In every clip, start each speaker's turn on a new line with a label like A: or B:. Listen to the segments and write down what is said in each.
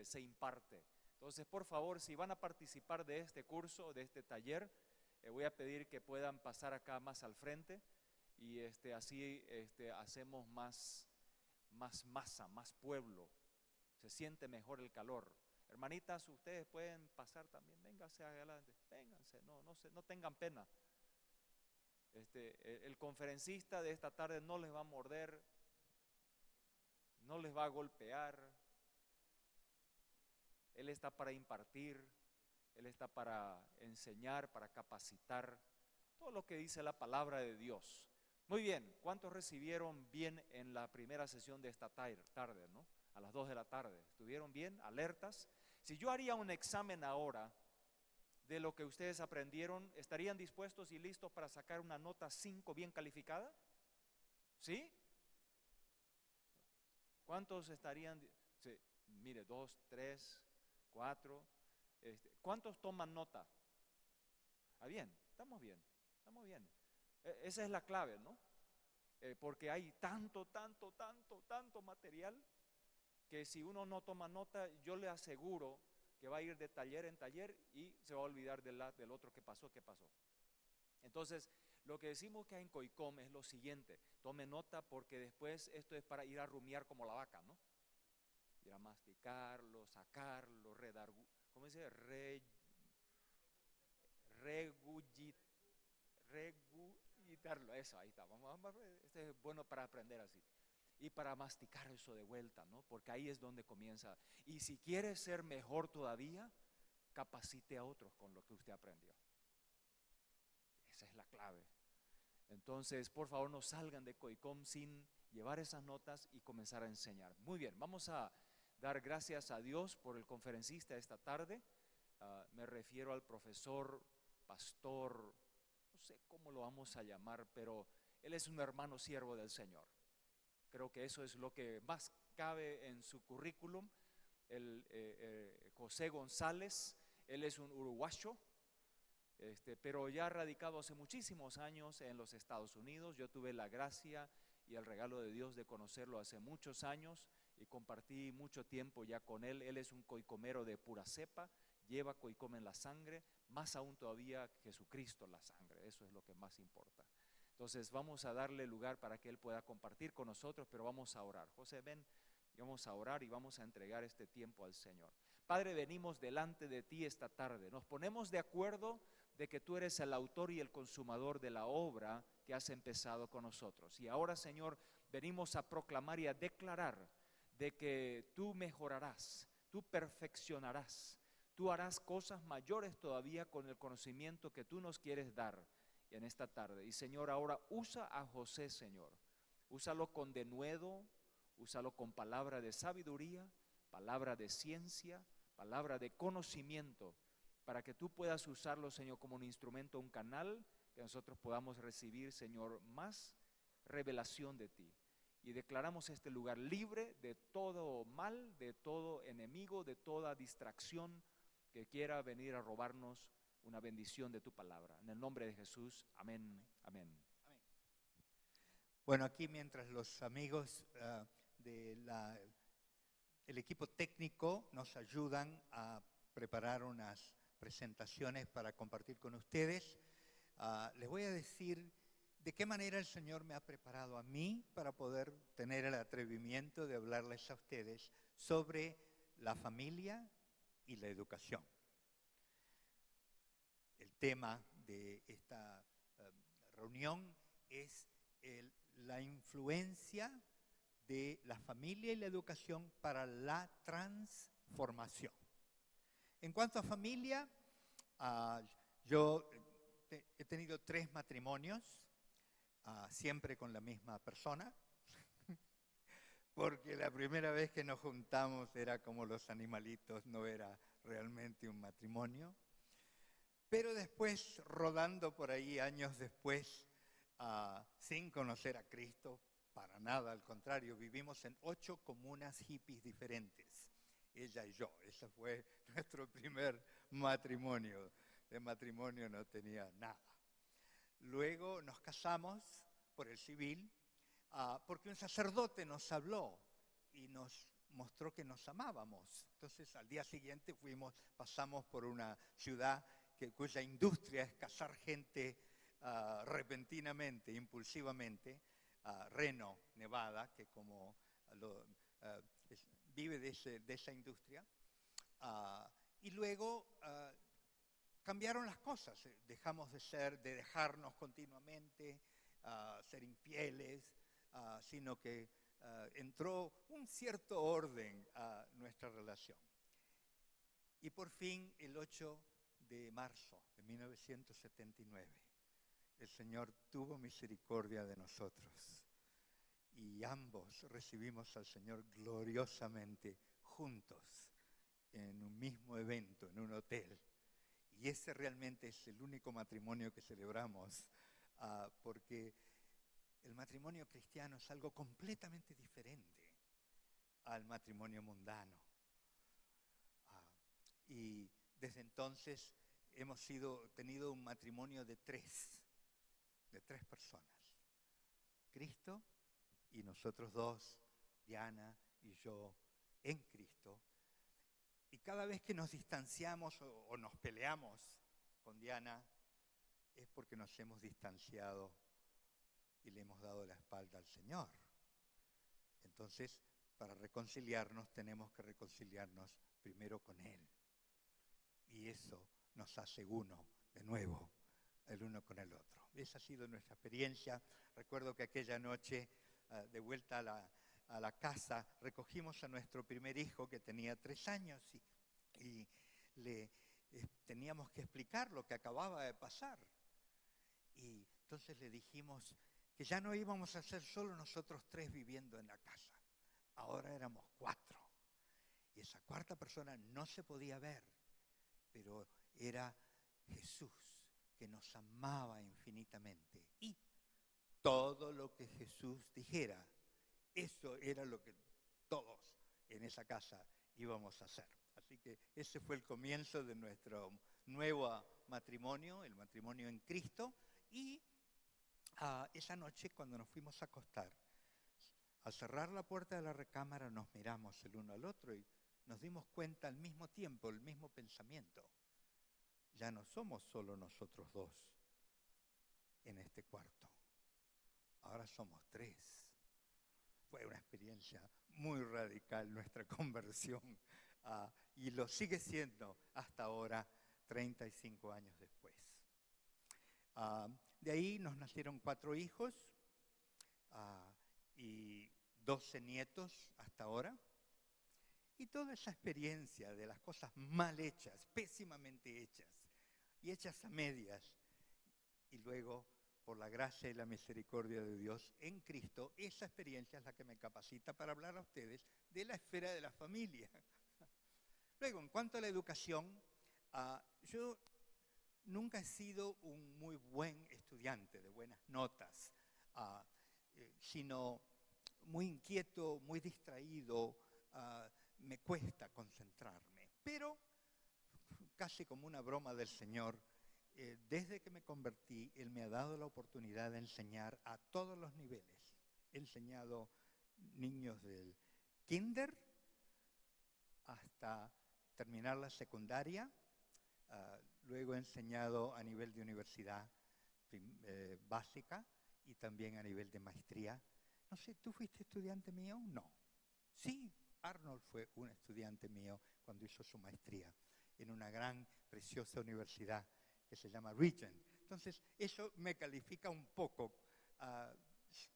A: se imparte. Entonces, por favor, si van a participar de este curso, de este taller, voy a pedir que puedan pasar acá más al frente y así hacemos más masa, más pueblo. Se siente mejor el calor. Hermanitas, ustedes pueden pasar también, vénganse adelante, vénganse, no tengan pena. El conferencista de esta tarde no les va a morder, no les va a golpear. Él está para impartir, Él está para enseñar, para capacitar, todo lo que dice la palabra de Dios. Muy bien, ¿cuántos recibieron bien en la primera sesión de esta tarde, ¿no? A las 2 de la tarde, ¿estuvieron bien, alertas? Si yo haría un examen ahora de lo que ustedes aprendieron, ¿estarían dispuestos y listos para sacar una nota 5 bien calificada? ¿Sí? ¿Cuántos estarían? Sí, mire, 2, 3, 4. ¿Cuántos toman nota? Ah, bien, estamos bien, estamos bien. Esa es la clave, ¿no? Porque hay tanto material que si uno no toma nota, yo le aseguro que va a ir de taller en taller y se va a olvidar del otro que pasó. Entonces, lo que decimos que hay en COICOM es lo siguiente: tome nota, porque después esto es para ir a rumiar como la vaca, ¿no? Ir a masticarlo, sacarlo, ¿cómo dice? Regurgitarlo, eso, ahí está. Este es bueno para aprender así. Y para masticar eso de vuelta, ¿no? Porque ahí es donde comienza. Y si quiere ser mejor todavía, capacite a otros con lo que usted aprendió. Esa es la clave. Entonces, por favor, no salgan de COICOM sin llevar esas notas y comenzar a enseñar. Muy bien, vamos a dar gracias a Dios por el conferencista esta tarde. Me refiero al profesor, pastor, no sé cómo lo vamos a llamar, pero él es un hermano siervo del Señor. Creo que eso es lo que más cabe en su currículum. José González, él es un uruguayo, pero ya radicado hace muchísimos años en los Estados Unidos. Yo tuve la gracia y el regalo de Dios de conocerlo hace muchos años y compartí mucho tiempo ya con él. Él es un coicomero de pura cepa, lleva coicom en la sangre, más aún todavía Jesucristo en la sangre. Eso es lo que más importa. Entonces vamos a darle lugar para que él pueda compartir con nosotros, pero vamos a orar. José, ven, y vamos a orar y vamos a entregar este tiempo al Señor. Padre, venimos delante de ti esta tarde. Nos ponemos de acuerdo de que tú eres el autor y el consumador de la obra que has empezado con nosotros. Y ahora, Señor, venimos a proclamar y a declarar de que tú mejorarás, tú perfeccionarás, tú harás cosas mayores todavía con el conocimiento que tú nos quieres dar en esta tarde. Y Señor, ahora usa a José, Señor. Úsalo con denuedo, úsalo con palabra de sabiduría, palabra de ciencia, palabra de conocimiento, para que tú puedas usarlo, Señor, como un instrumento, un canal, que nosotros podamos recibir, Señor, más revelación de ti. Y declaramos este lugar libre de todo mal, de todo enemigo, de toda distracción que quiera venir a robarnos una bendición de tu palabra. En el nombre de Jesús, amén, amén.
B: Bueno, aquí mientras los amigos del equipo técnico nos ayudan a preparar unas presentaciones para compartir con ustedes, les voy a decir de qué manera el Señor me ha preparado a mí para poder tener el atrevimiento de hablarles a ustedes sobre la familia y la educación. El tema de esta reunión es la influencia de la familia y la educación para la transformación. En cuanto a familia, yo he tenido 3 matrimonios, siempre con la misma persona, porque la primera vez que nos juntamos era como los animalitos, no era realmente un matrimonio. Pero después, rodando por ahí años después, sin conocer a Cristo, para nada, al contrario, vivimos en 8 comunas hippies diferentes, ella y yo. Ese fue nuestro primer matrimonio. De matrimonio no tenía nada. Luego nos casamos por el civil, porque un sacerdote nos habló y nos mostró que nos amábamos. Entonces al día siguiente pasamos por una ciudad cuya industria es cazar gente repentinamente, impulsivamente, Reno, Nevada, que vive de esa industria. Y luego cambiaron las cosas, dejamos de dejarnos continuamente, ser infieles, sino que entró un cierto orden a nuestra relación. Y por fin, el 8 de marzo de 1979, el Señor tuvo misericordia de nosotros y ambos recibimos al Señor gloriosamente juntos en un mismo evento, en un hotel. Y ese realmente es el único matrimonio que celebramos, porque el matrimonio cristiano es algo completamente diferente al matrimonio mundano. Y desde entonces hemos tenido un matrimonio de tres personas. Cristo y nosotros dos, Diana y yo, en Cristo. Y cada vez que nos distanciamos o nos peleamos con Diana, es porque nos hemos distanciado y le hemos dado la espalda al Señor. Entonces, para reconciliarnos, tenemos que reconciliarnos primero con Él. Y eso nos hace uno, de nuevo, el uno con el otro. Esa ha sido nuestra experiencia. Recuerdo que aquella noche, de vuelta a la casa, recogimos a nuestro primer hijo que tenía 3 años y le teníamos que explicar lo que acababa de pasar. Y entonces le dijimos que ya no íbamos a ser solo nosotros 3 viviendo en la casa. Ahora éramos 4. Y esa cuarta persona no se podía ver, pero era Jesús, que nos amaba infinitamente. Y todo lo que Jesús dijera, eso era lo que todos en esa casa íbamos a hacer. Así que ese fue el comienzo de nuestro nuevo matrimonio, el matrimonio en Cristo. Y esa noche, cuando nos fuimos a acostar, al cerrar la puerta de la recámara nos miramos el uno al otro y nos dimos cuenta al mismo tiempo, el mismo pensamiento. Ya no somos solo nosotros 2 en este cuarto. Ahora somos 3. Fue una experiencia muy radical nuestra conversión y lo sigue siendo hasta ahora, 35 años después. De ahí nos nacieron 4 hijos y 12 nietos hasta ahora. Y toda esa experiencia de las cosas mal hechas, pésimamente hechas y hechas a medias, y luego, por la gracia y la misericordia de Dios en Cristo, esa experiencia es la que me capacita para hablar a ustedes de la esfera de la familia. Luego, en cuanto a la educación, yo nunca he sido un muy buen estudiante de buenas notas, sino muy inquieto, muy distraído, me cuesta concentrarme. Pero, casi como una broma del Señor, desde que me convertí, Él me ha dado la oportunidad de enseñar a todos los niveles. He enseñado niños del kinder hasta terminar la secundaria, luego he enseñado a nivel de universidad básica y también a nivel de maestría. No sé, ¿tú fuiste estudiante mío? No. Sí, Arnold fue un estudiante mío cuando hizo su maestría en una gran, preciosa universidad que se llama Regent. Entonces, eso me califica un poco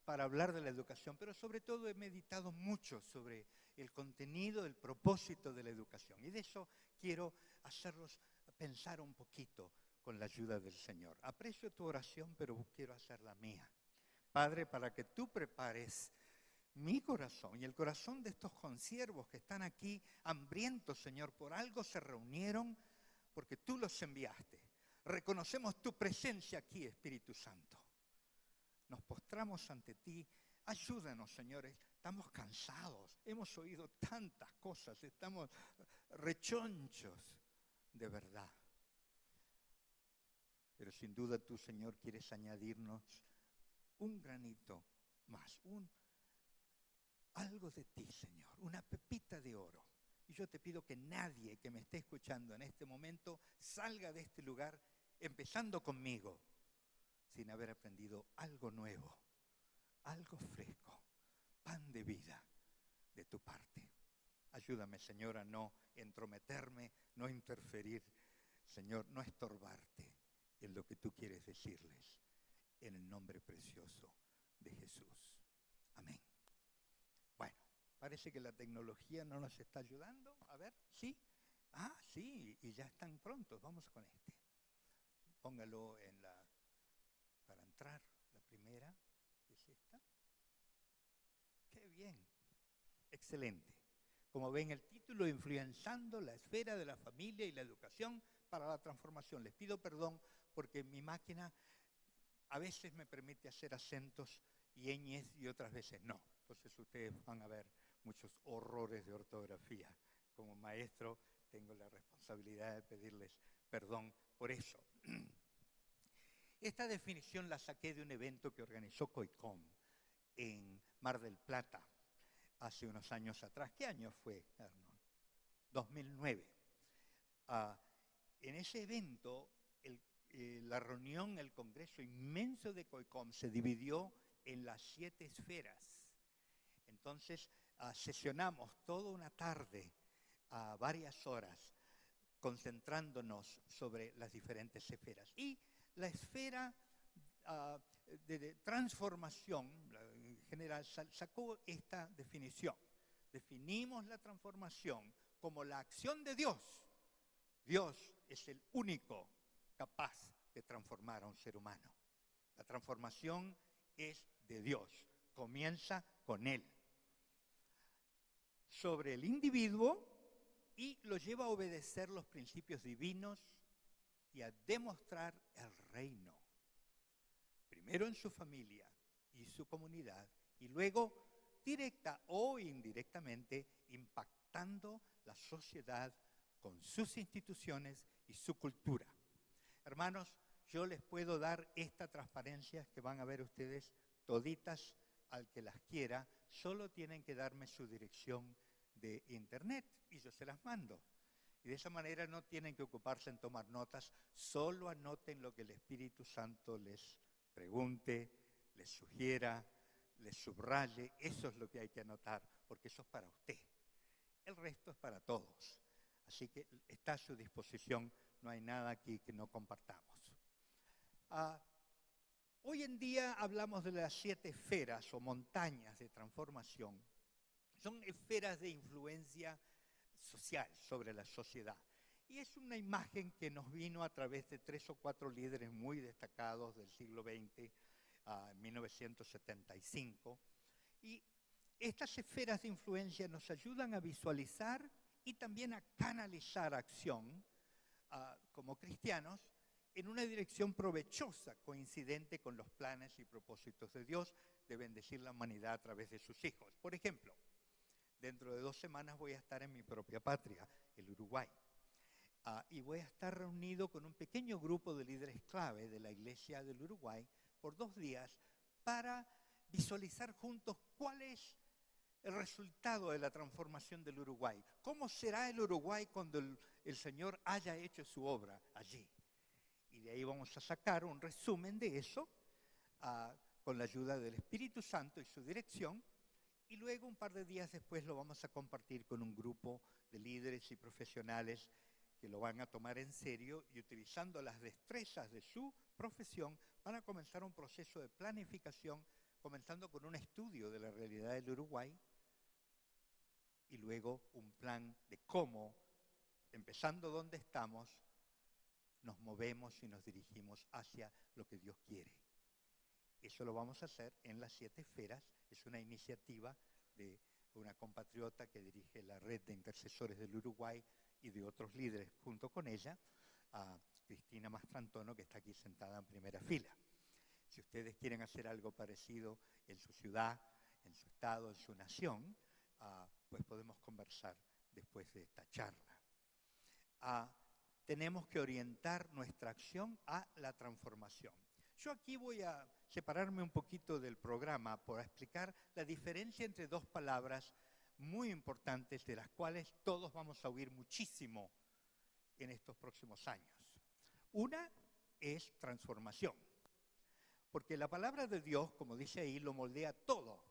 B: para hablar de la educación, pero sobre todo he meditado mucho sobre el contenido, el propósito de la educación. Y de eso quiero hacerlos pensar un poquito con la ayuda del Señor. Aprecio tu oración, pero quiero hacer la mía. Padre, para que tú prepares mi corazón y el corazón de estos consiervos que están aquí hambrientos, Señor, por algo se reunieron porque tú los enviaste. Reconocemos tu presencia aquí, Espíritu Santo. Nos postramos ante ti. Ayúdanos, señores. Estamos cansados. Hemos oído tantas cosas. Estamos rechonchos de verdad. Pero sin duda tú, Señor, quieres añadirnos un granito más, algo de ti, Señor, una pepita de oro. Y yo te pido que nadie que me esté escuchando en este momento salga de este lugar, empezando conmigo, sin haber aprendido algo nuevo, algo fresco, pan de vida de tu parte. Ayúdame, Señor, a no entrometerme, no interferir, Señor, no estorbarte en lo que tú quieres decirles, en el nombre precioso de Jesús. Amén. Bueno, parece que la tecnología no nos está ayudando. A ver, ¿sí? Ah, sí, y ya están prontos. Vamos con este. Póngalo para entrar, la primera, ¿es esta? ¡Qué bien! Excelente. Como ven, el título, influenciando la esfera de la familia y la educación para la transformación. Les pido perdón porque mi máquina a veces me permite hacer acentos y ñes y otras veces no. Entonces ustedes van a ver muchos horrores de ortografía. Como maestro tengo la responsabilidad de pedirles perdón por eso. Esta definición la saqué de un evento que organizó COICOM en Mar del Plata hace unos años atrás. ¿Qué año fue, Arnold? 2009. En ese evento, la reunión, el congreso inmenso de COICOM se dividió en las 7 esferas. Entonces, sesionamos toda una tarde, varias horas, concentrándonos sobre las diferentes esferas. Y la esfera de transformación, en general, sacó esta definición. Definimos la transformación como la acción de Dios. Dios es el único capaz de transformar a un ser humano. La transformación es de Dios, comienza con Él. Sobre el individuo y lo lleva a obedecer los principios divinos y a demostrar el reino. Primero en su familia y su comunidad y luego directa o indirectamente impactando la sociedad con sus instituciones y su cultura. Hermanos, yo les puedo dar esta transparencia que van a ver ustedes toditas al que las quiera, solo tienen que darme su dirección de internet y yo se las mando. Y de esa manera no tienen que ocuparse en tomar notas, solo anoten lo que el Espíritu Santo les pregunte, les sugiera, les subraye. Eso es lo que hay que anotar, porque eso es para usted. El resto es para todos. Así que está a su disposición, no hay nada aquí que no compartamos. Hoy en día hablamos de las 7 esferas o montañas de transformación. Son esferas de influencia social sobre la sociedad. Y es una imagen que nos vino a través de 3 o 4 líderes muy destacados del siglo XX, 1975. Y estas esferas de influencia nos ayudan a visualizar y también a canalizar acción como cristianos en una dirección provechosa, coincidente con los planes y propósitos de Dios de bendecir la humanidad a través de sus hijos. Por ejemplo, dentro de 2 semanas voy a estar en mi propia patria, el Uruguay. Y voy a estar reunido con un pequeño grupo de líderes clave de la Iglesia del Uruguay por 2 días para visualizar juntos cuál es el resultado de la transformación del Uruguay. ¿Cómo será el Uruguay cuando el Señor haya hecho su obra allí? Y de ahí vamos a sacar un resumen de eso con la ayuda del Espíritu Santo y su dirección. Y luego, un par de días después, lo vamos a compartir con un grupo de líderes y profesionales que lo van a tomar en serio y utilizando las destrezas de su profesión van a comenzar un proceso de planificación, comenzando con un estudio de la realidad del Uruguay y luego un plan de cómo, empezando donde estamos, nos movemos y nos dirigimos hacia lo que Dios quiere. Eso lo vamos a hacer en las 7 esferas. Es una iniciativa de una compatriota que dirige la red de intercesores del Uruguay y de otros líderes junto con ella, a Cristina Mastrantono, que está aquí sentada en primera fila. Si ustedes quieren hacer algo parecido en su ciudad, en su estado, en su nación, pues podemos conversar después de esta charla. Tenemos que orientar nuestra acción a la transformación. Yo aquí voy a separarme un poquito del programa por explicar la diferencia entre dos palabras muy importantes de las cuales todos vamos a oír muchísimo en estos próximos años. Una es transformación, porque la palabra de Dios, como dice ahí, lo moldea todo.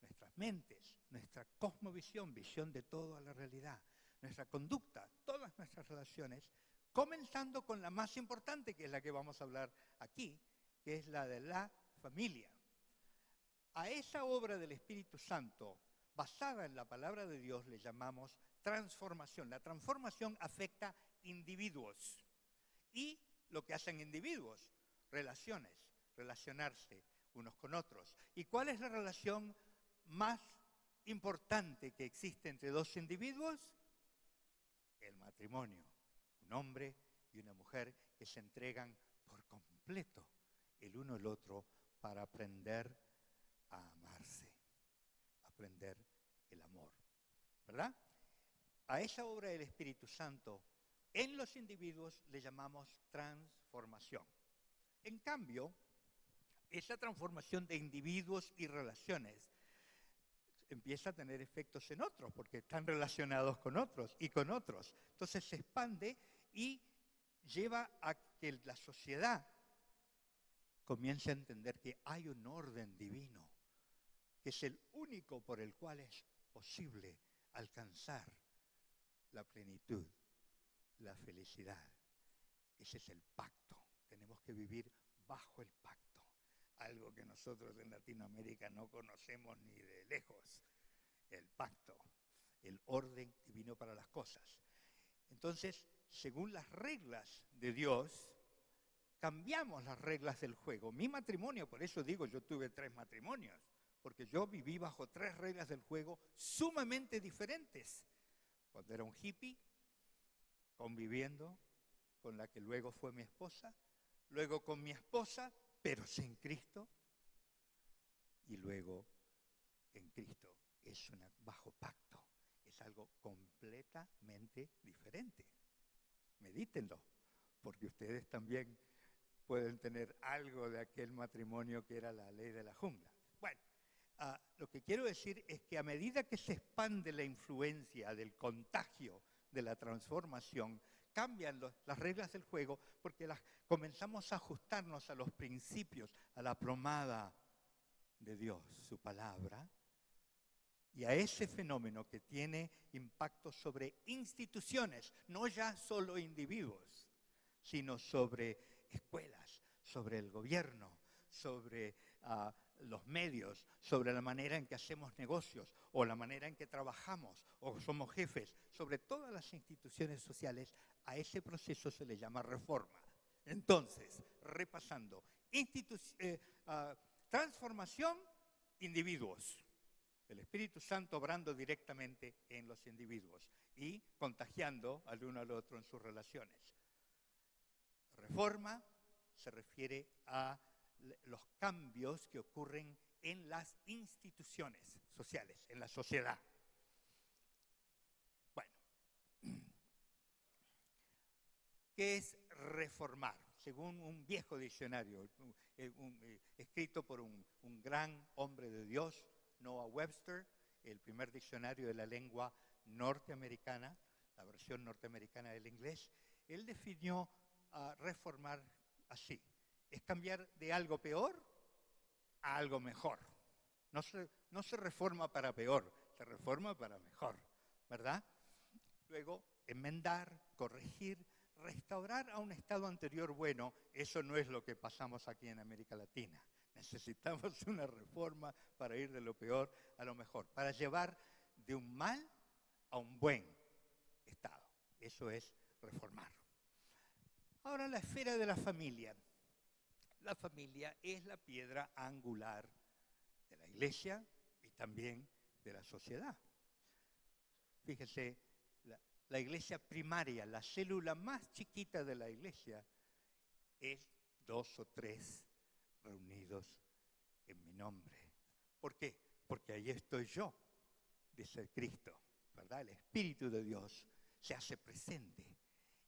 B: Nuestras mentes, nuestra cosmovisión, visión de toda la realidad, nuestra conducta, todas nuestras relaciones, comenzando con la más importante, que es la que vamos a hablar aquí, que es la de la familia. A esa obra del Espíritu Santo, basada en la palabra de Dios, le llamamos transformación. La transformación afecta individuos y lo que hacen individuos, relaciones, relacionarse unos con otros. ¿Y cuál es la relación más importante que existe entre dos individuos? El matrimonio. Un hombre y una mujer que se entregan por completo el uno al otro para aprender a amarse, aprender el amor, ¿verdad? A esa obra del Espíritu Santo en los individuos le llamamos transformación. En cambio, esa transformación de individuos y relaciones empieza a tener efectos en otros, porque están relacionados con otros y con otros. Entonces se expande y lleva a que la sociedad comience a entender que hay un orden divino, que es el único por el cual es posible alcanzar la plenitud, la felicidad. Ese es el pacto. Tenemos que vivir bajo el pacto. Algo que nosotros en Latinoamérica no conocemos ni de lejos. El pacto, el orden divino para las cosas. Entonces, según las reglas de Dios, cambiamos las reglas del juego. Mi matrimonio, por eso digo, yo tuve 3 matrimonios, porque yo viví bajo 3 reglas del juego sumamente diferentes. Cuando era un hippie, conviviendo con la que luego fue mi esposa, luego con mi esposa, pero sin Cristo, y luego en Cristo. Es bajo pacto, es algo completamente diferente. Medítenlo, porque ustedes también pueden tener algo de aquel matrimonio que era la ley de la jungla. Bueno, lo que quiero decir es que a medida que se expande la influencia del contagio de la transformación, cambian las reglas del juego porque comenzamos a ajustarnos a los principios, a la promada de Dios, su palabra, y a ese fenómeno que tiene impacto sobre instituciones, no ya solo individuos, sino sobre escuelas, sobre el gobierno, sobre los medios, sobre la manera en que hacemos negocios, o la manera en que trabajamos, o somos jefes, sobre todas las instituciones sociales. A ese proceso se le llama reforma. Entonces, repasando, transformación, individuos. El Espíritu Santo obrando directamente en los individuos y contagiando al uno al otro en sus relaciones. Reforma se refiere a los cambios que ocurren en las instituciones sociales, en la sociedad. Bueno, ¿qué es reformar? Según un viejo diccionario, escrito por un gran hombre de Dios, Noah Webster, el primer diccionario de la lengua norteamericana, la versión norteamericana del inglés, él definió a reformar así: es cambiar de algo peor a algo mejor. No se reforma para peor, se reforma para mejor, ¿verdad? Luego, enmendar, corregir, restaurar a un estado anterior bueno. Eso no es lo que pasamos aquí en América Latina. Necesitamos una reforma para ir de lo peor a lo mejor, para llevar de un mal a un buen estado. Eso es reformar. Ahora, la esfera de la familia. La familia es la piedra angular de la iglesia y también de la sociedad. Fíjese, la iglesia primaria, la célula más chiquita de la iglesia, es 2 o 3 reunidos en mi nombre. ¿Por qué? Porque ahí estoy yo, dice Cristo, ¿verdad? El Espíritu de Dios se hace presente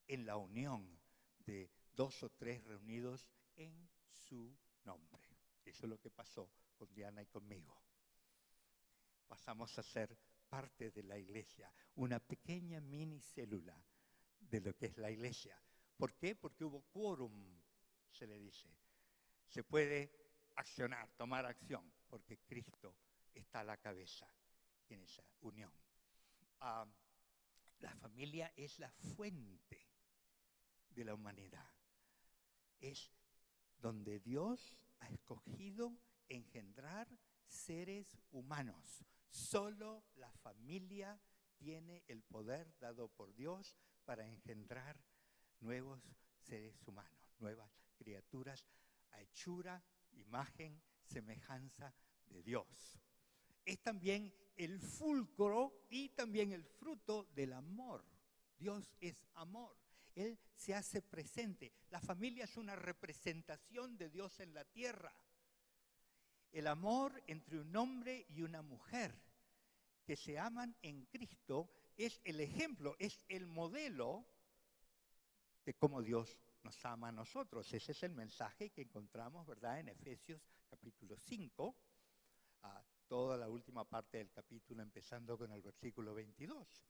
B: en la unión de 2 o 3 reunidos en su nombre. Eso es lo que pasó con Diana y conmigo. Pasamos a ser parte de la iglesia, una pequeña mini célula de lo que es la iglesia. ¿Por qué? Porque hubo quórum, se le dice. Se puede accionar, tomar acción, porque Cristo está a la cabeza en esa unión. La familia es la fuente de la humanidad. Es donde Dios ha escogido engendrar seres humanos. Solo la familia tiene el poder dado por Dios para engendrar nuevos seres humanos, nuevas criaturas a hechura, imagen, semejanza de Dios. Es también el fulcro y también el fruto del amor. Dios es amor. Él se hace presente. La familia es una representación de Dios en la tierra. El amor entre un hombre y una mujer que se aman en Cristo es el ejemplo, es el modelo de cómo Dios nos ama a nosotros. Ese es el mensaje que encontramos, ¿verdad?, en Efesios capítulo 5, toda la última parte del capítulo, empezando con el versículo 22.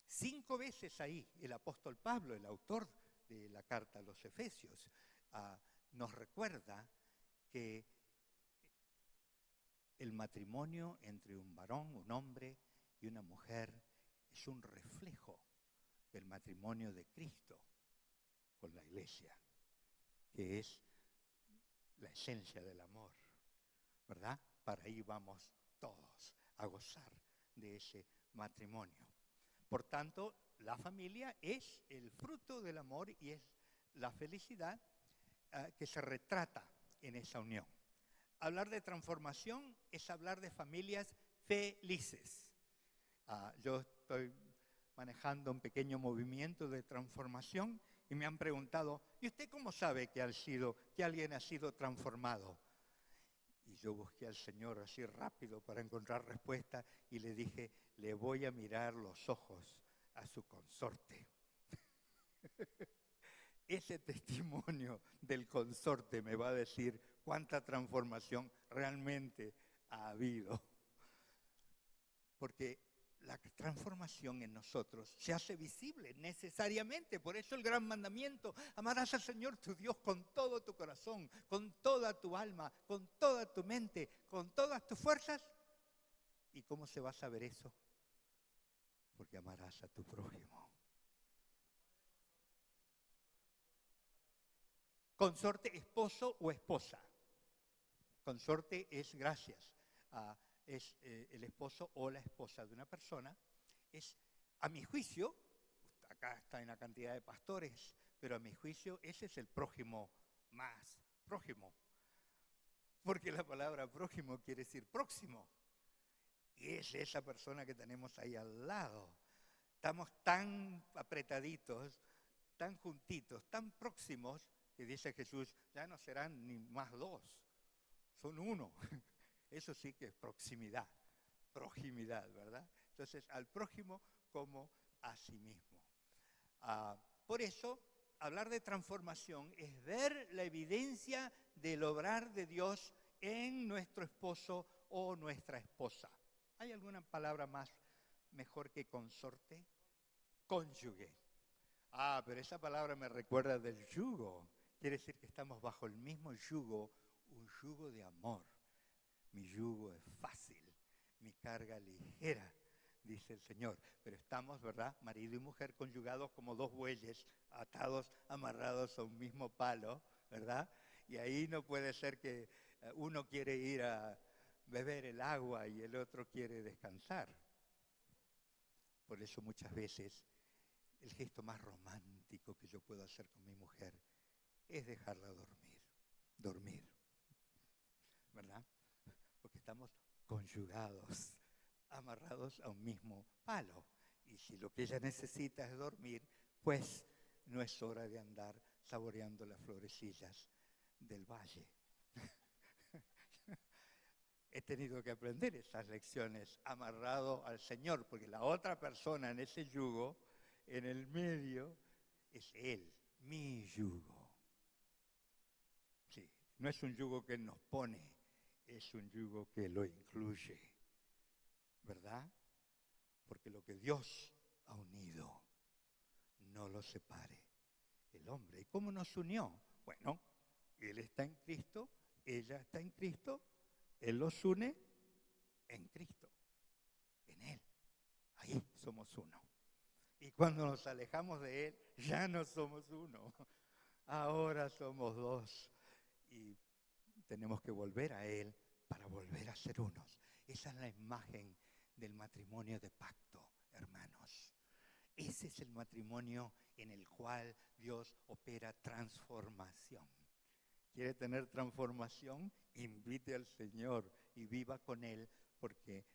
B: 5 veces ahí el apóstol Pablo, el autor de la carta a los Efesios, nos recuerda que el matrimonio entre un varón, un hombre y una mujer es un reflejo del matrimonio de Cristo con la iglesia, que es la esencia del amor, ¿verdad? Para ahí vamos todos a gozar de ese matrimonio. Por tanto, la familia es el fruto del amor y es la felicidad que se retrata en esa unión. Hablar de transformación es hablar de familias felices. Yo estoy manejando un pequeño movimiento de transformación y me han preguntado, ¿y usted cómo sabe que alguien ha sido transformado? Y yo busqué al Señor así rápido para encontrar respuesta y le dije, le voy a mirar los ojos a su consorte. Ese testimonio del consorte me va a decir cuánta transformación realmente ha habido. Porque la transformación en nosotros se hace visible necesariamente. Por eso el gran mandamiento: amarás al Señor tu Dios con todo tu corazón, con toda tu alma, con toda tu mente, con todas tus fuerzas. ¿Y cómo se va a saber eso? Porque amarás a tu prójimo. Consorte, esposo o esposa. Consorte es gracias. Es el esposo o la esposa de una persona. Es, a mi juicio, acá está en la cantidad de pastores, pero a mi juicio ese es el prójimo más prójimo. Porque la palabra prójimo quiere decir próximo. Y es esa persona que tenemos ahí al lado. Estamos tan apretaditos, tan juntitos, tan próximos, que dice Jesús, ya no serán ni más 2, son 1. Eso sí que es proximidad, ¿verdad? Entonces, al prójimo como a sí mismo. Por eso, hablar de transformación es ver la evidencia del obrar de Dios en nuestro esposo o nuestra esposa. ¿Hay alguna palabra más mejor que consorte? Cónyuge. Pero esa palabra me recuerda del yugo. Quiere decir que estamos bajo el mismo yugo, un yugo de amor. Mi yugo es fácil, mi carga ligera, dice el Señor. Pero estamos, ¿verdad?, marido y mujer conyugados como 2 bueyes, atados, amarrados a un mismo palo, ¿verdad? Y ahí no puede ser que uno quiere ir a beber el agua y el otro quiere descansar. Por eso muchas veces el gesto más romántico que yo puedo hacer con mi mujer es dejarla dormir, ¿verdad? Porque estamos conyugados, amarrados a un mismo palo. Y si lo que ella necesita es dormir, pues no es hora de andar saboreando las florecillas del valle. He tenido que aprender esas lecciones amarrado al Señor, porque la otra persona en ese yugo, en el medio, es Él, mi yugo. No es un yugo que nos pone, es un yugo que lo incluye, ¿verdad? Porque lo que Dios ha unido, no lo separe el hombre. ¿Y cómo nos unió? Bueno, Él está en Cristo, ella está en Cristo, Él los une en Cristo, en Él. Ahí somos uno. Y cuando nos alejamos de Él, ya no somos uno. Ahora somos dos. Y tenemos que volver a Él para volver a ser unos. Esa es la imagen del matrimonio de pacto, hermanos. Ese es el matrimonio en el cual Dios opera transformación. ¿Quiere tener transformación? Invite al Señor y viva con Él, porque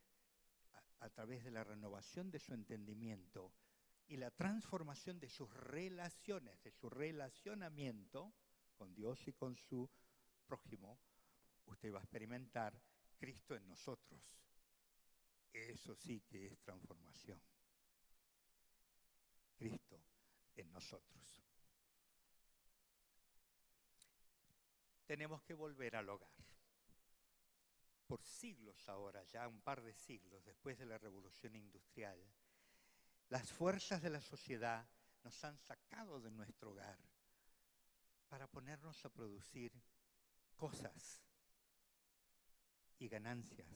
B: a través de la renovación de su entendimiento y la transformación de sus relaciones, de su relacionamiento con Dios y con su prójimo, usted va a experimentar Cristo en nosotros. Eso sí que es transformación. Cristo en nosotros. Tenemos que volver al hogar. Por siglos ahora, ya un par de siglos después de la Revolución Industrial, las fuerzas de la sociedad nos han sacado de nuestro hogar para ponernos a producir cosas y ganancias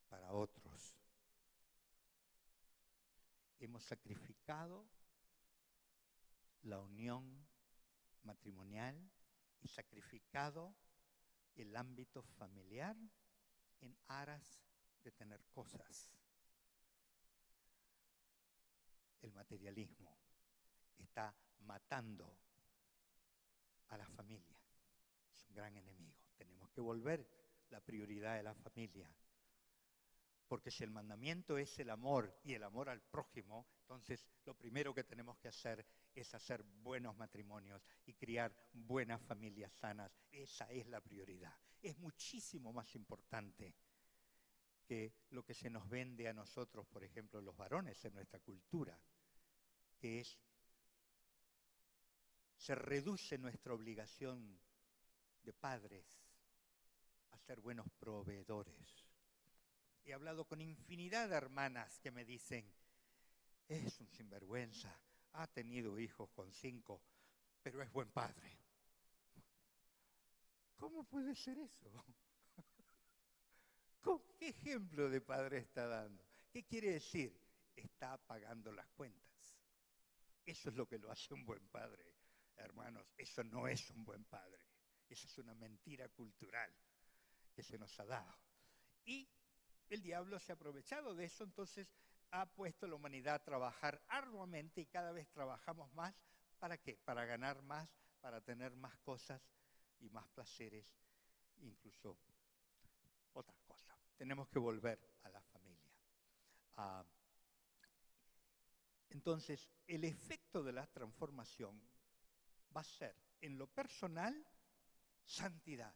B: para otros. Hemos sacrificado la unión matrimonial y sacrificado el ámbito familiar en aras de tener cosas. El materialismo está matando a la familia. Es un gran enemigo. Tenemos que volver la prioridad de la familia. Porque si el mandamiento es el amor y el amor al prójimo, entonces lo primero que tenemos que hacer es hacer buenos matrimonios y criar buenas familias sanas. Esa es la prioridad. Es muchísimo más importante que lo que se nos vende a nosotros, por ejemplo, los varones en nuestra cultura, que es, se reduce nuestra obligación de padres a ser buenos proveedores. He hablado con infinidad de hermanas que me dicen, es un sinvergüenza, ha tenido hijos con 5, pero es buen padre. ¿Cómo puede ser eso? ¿Qué ejemplo de padre está dando? ¿Qué quiere decir? Está pagando las cuentas. Eso es lo que lo hace un buen padre, hermanos. Eso no es un buen padre. Esa es una mentira cultural que se nos ha dado. Y el diablo se ha aprovechado de eso, entonces ha puesto a la humanidad a trabajar arduamente y cada vez trabajamos más. ¿Para qué? Para ganar más, para tener más cosas y más placeres, incluso otras cosas. Tenemos que volver a la familia. Entonces, el efecto de la transformación va a ser, en lo personal, santidad.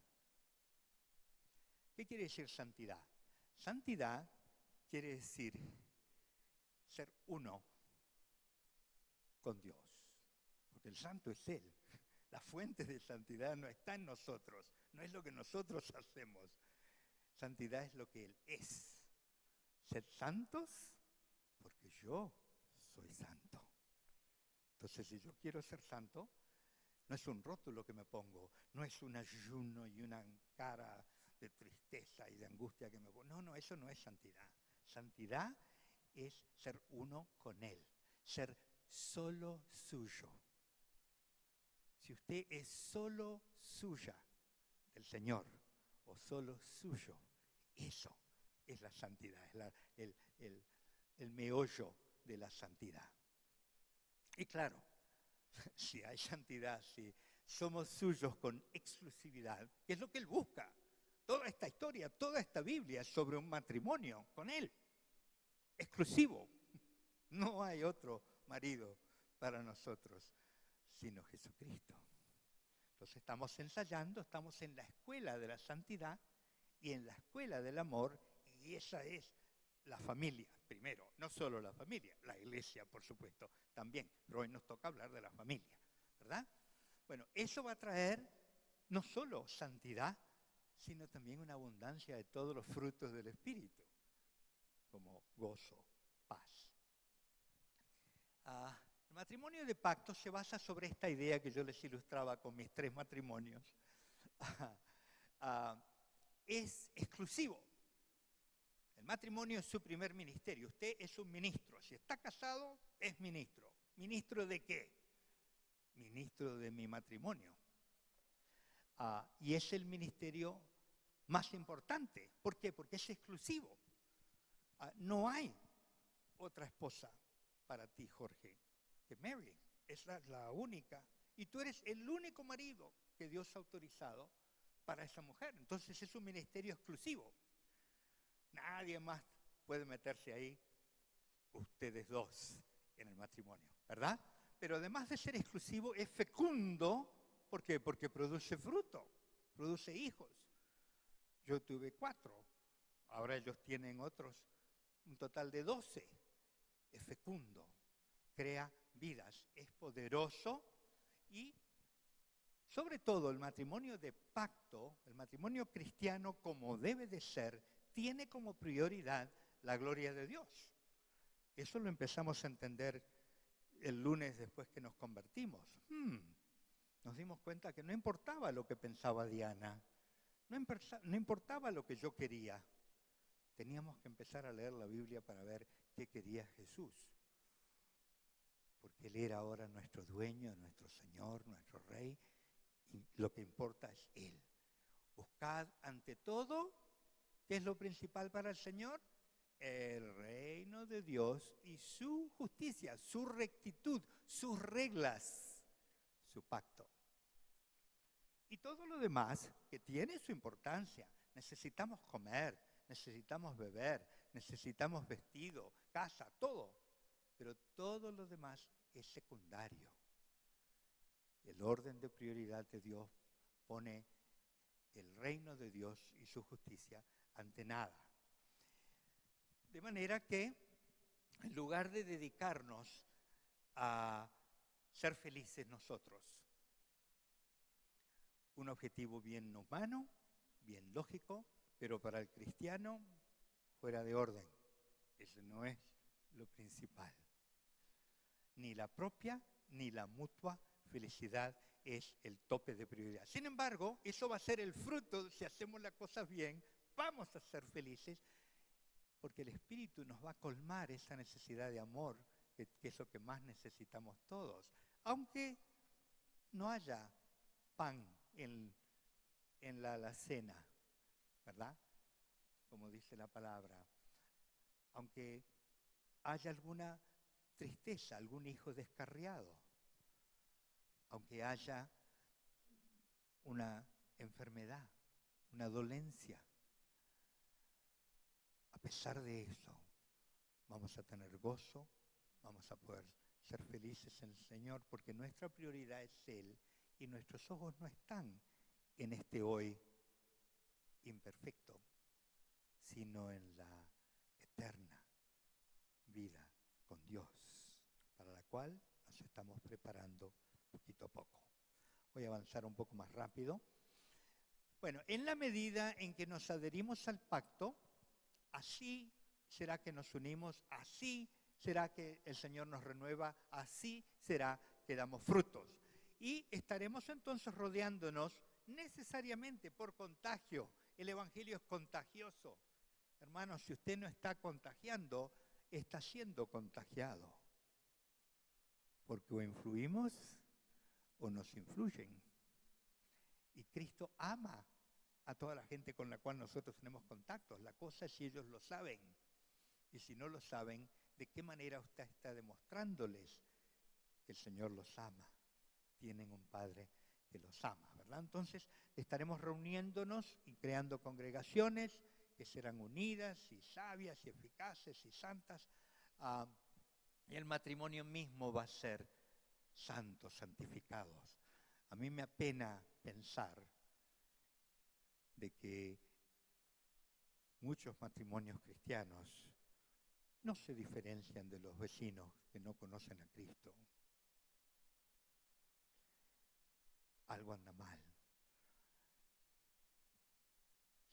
B: ¿Qué quiere decir santidad? Santidad quiere decir ser uno con Dios, porque el santo es Él. La fuente de santidad no está en nosotros, no es lo que nosotros hacemos. Santidad es lo que Él es. Ser santos porque yo soy santo. Entonces, si yo quiero ser santo, no es un rótulo que me pongo, no es un ayuno y una cara de tristeza y de angustia que me pongo. No, eso no es santidad. Santidad es ser uno con Él, ser solo suyo. Si usted es solo suya del Señor o solo suyo, eso es la santidad, es el meollo de la santidad. Y claro, si hay santidad, si somos suyos con exclusividad, que es lo que Él busca. Toda esta historia, toda esta Biblia es sobre un matrimonio con Él, exclusivo. No hay otro marido para nosotros, sino Jesucristo. Entonces estamos ensayando, estamos en la escuela de la santidad y en la escuela del amor, y esa es la familia, primero, no solo la familia, la iglesia, por supuesto, también, pero hoy nos toca hablar de la familia, ¿verdad? Bueno, eso va a traer no solo santidad, sino también una abundancia de todos los frutos del Espíritu, como gozo, paz. El matrimonio de pacto se basa sobre esta idea que yo les ilustraba con mis 3 matrimonios. Es exclusivo. El matrimonio es su primer ministerio. Usted es un ministro. Si está casado, es ministro. ¿Ministro de qué? Ministro de mi matrimonio. Y es el ministerio más importante. ¿Por qué? Porque es exclusivo. No hay otra esposa para ti, Jorge, que Mary. Esa es la única. Y tú eres el único marido que Dios ha autorizado para esa mujer. Entonces es un ministerio exclusivo. Nadie más puede meterse ahí, ustedes 2, en el matrimonio, ¿verdad? Pero además de ser exclusivo, es fecundo. ¿Por qué? Porque produce fruto, produce hijos. Yo tuve 4, ahora ellos tienen otros, un total de 12. Es fecundo, crea vidas, es poderoso y sobre todo el matrimonio de pacto, el matrimonio cristiano como debe de ser, tiene como prioridad la gloria de Dios. Eso lo empezamos a entender el lunes después que nos convertimos. Nos dimos cuenta que no importaba lo que pensaba Diana, no importaba lo que yo quería. Teníamos que empezar a leer la Biblia para ver qué quería Jesús. Porque Él era ahora nuestro dueño, nuestro Señor, nuestro Rey, y lo que importa es Él. Buscad ante todo, ¿qué es lo principal para el Señor? El reino de Dios y su justicia, su rectitud, sus reglas, su pacto. Y todo lo demás que tiene su importancia. Necesitamos comer, necesitamos beber, necesitamos vestido, casa, todo. Pero todo lo demás es secundario. El orden de prioridad de Dios pone el reino de Dios y su justicia ante nada. De manera que, en lugar de dedicarnos a ser felices nosotros, un objetivo bien humano, bien lógico, pero para el cristiano fuera de orden. Eso no es lo principal. Ni la propia ni la mutua felicidad es el tope de prioridad. Sin embargo, eso va a ser el fruto, si hacemos las cosas bien, vamos a ser felices, porque el Espíritu nos va a colmar esa necesidad de amor, que es lo que más necesitamos todos. Aunque no haya pan en la alacena, ¿verdad? Como dice la palabra. Aunque haya alguna tristeza, algún hijo descarriado, aunque haya una enfermedad, una dolencia, a pesar de eso, vamos a tener gozo, vamos a poder ser felices en el Señor, porque nuestra prioridad es Él y nuestros ojos no están en este hoy imperfecto, sino en la eterna vida con Dios, para la cual nos estamos preparando poquito a poco. Voy a avanzar un poco más rápido. Bueno, en la medida en que nos adherimos al pacto, así será que nos unimos, así será que el Señor nos renueva, así será que damos frutos. Y estaremos entonces rodeándonos necesariamente por contagio. El Evangelio es contagioso. Hermanos, si usted no está contagiando, está siendo contagiado. Porque o influimos o nos influyen. Y Cristo ama a toda la gente con la cual nosotros tenemos contactos. La cosa es si ellos lo saben. Y si no lo saben, ¿de qué manera usted está demostrándoles que el Señor los ama? Tienen un Padre que los ama, ¿verdad? Entonces estaremos reuniéndonos y creando congregaciones que serán unidas y sabias y eficaces y santas. Y el matrimonio mismo va a ser santos, santificados. A mí me apena pensar de que muchos matrimonios cristianos no se diferencian de los vecinos que no conocen a Cristo. Algo anda mal.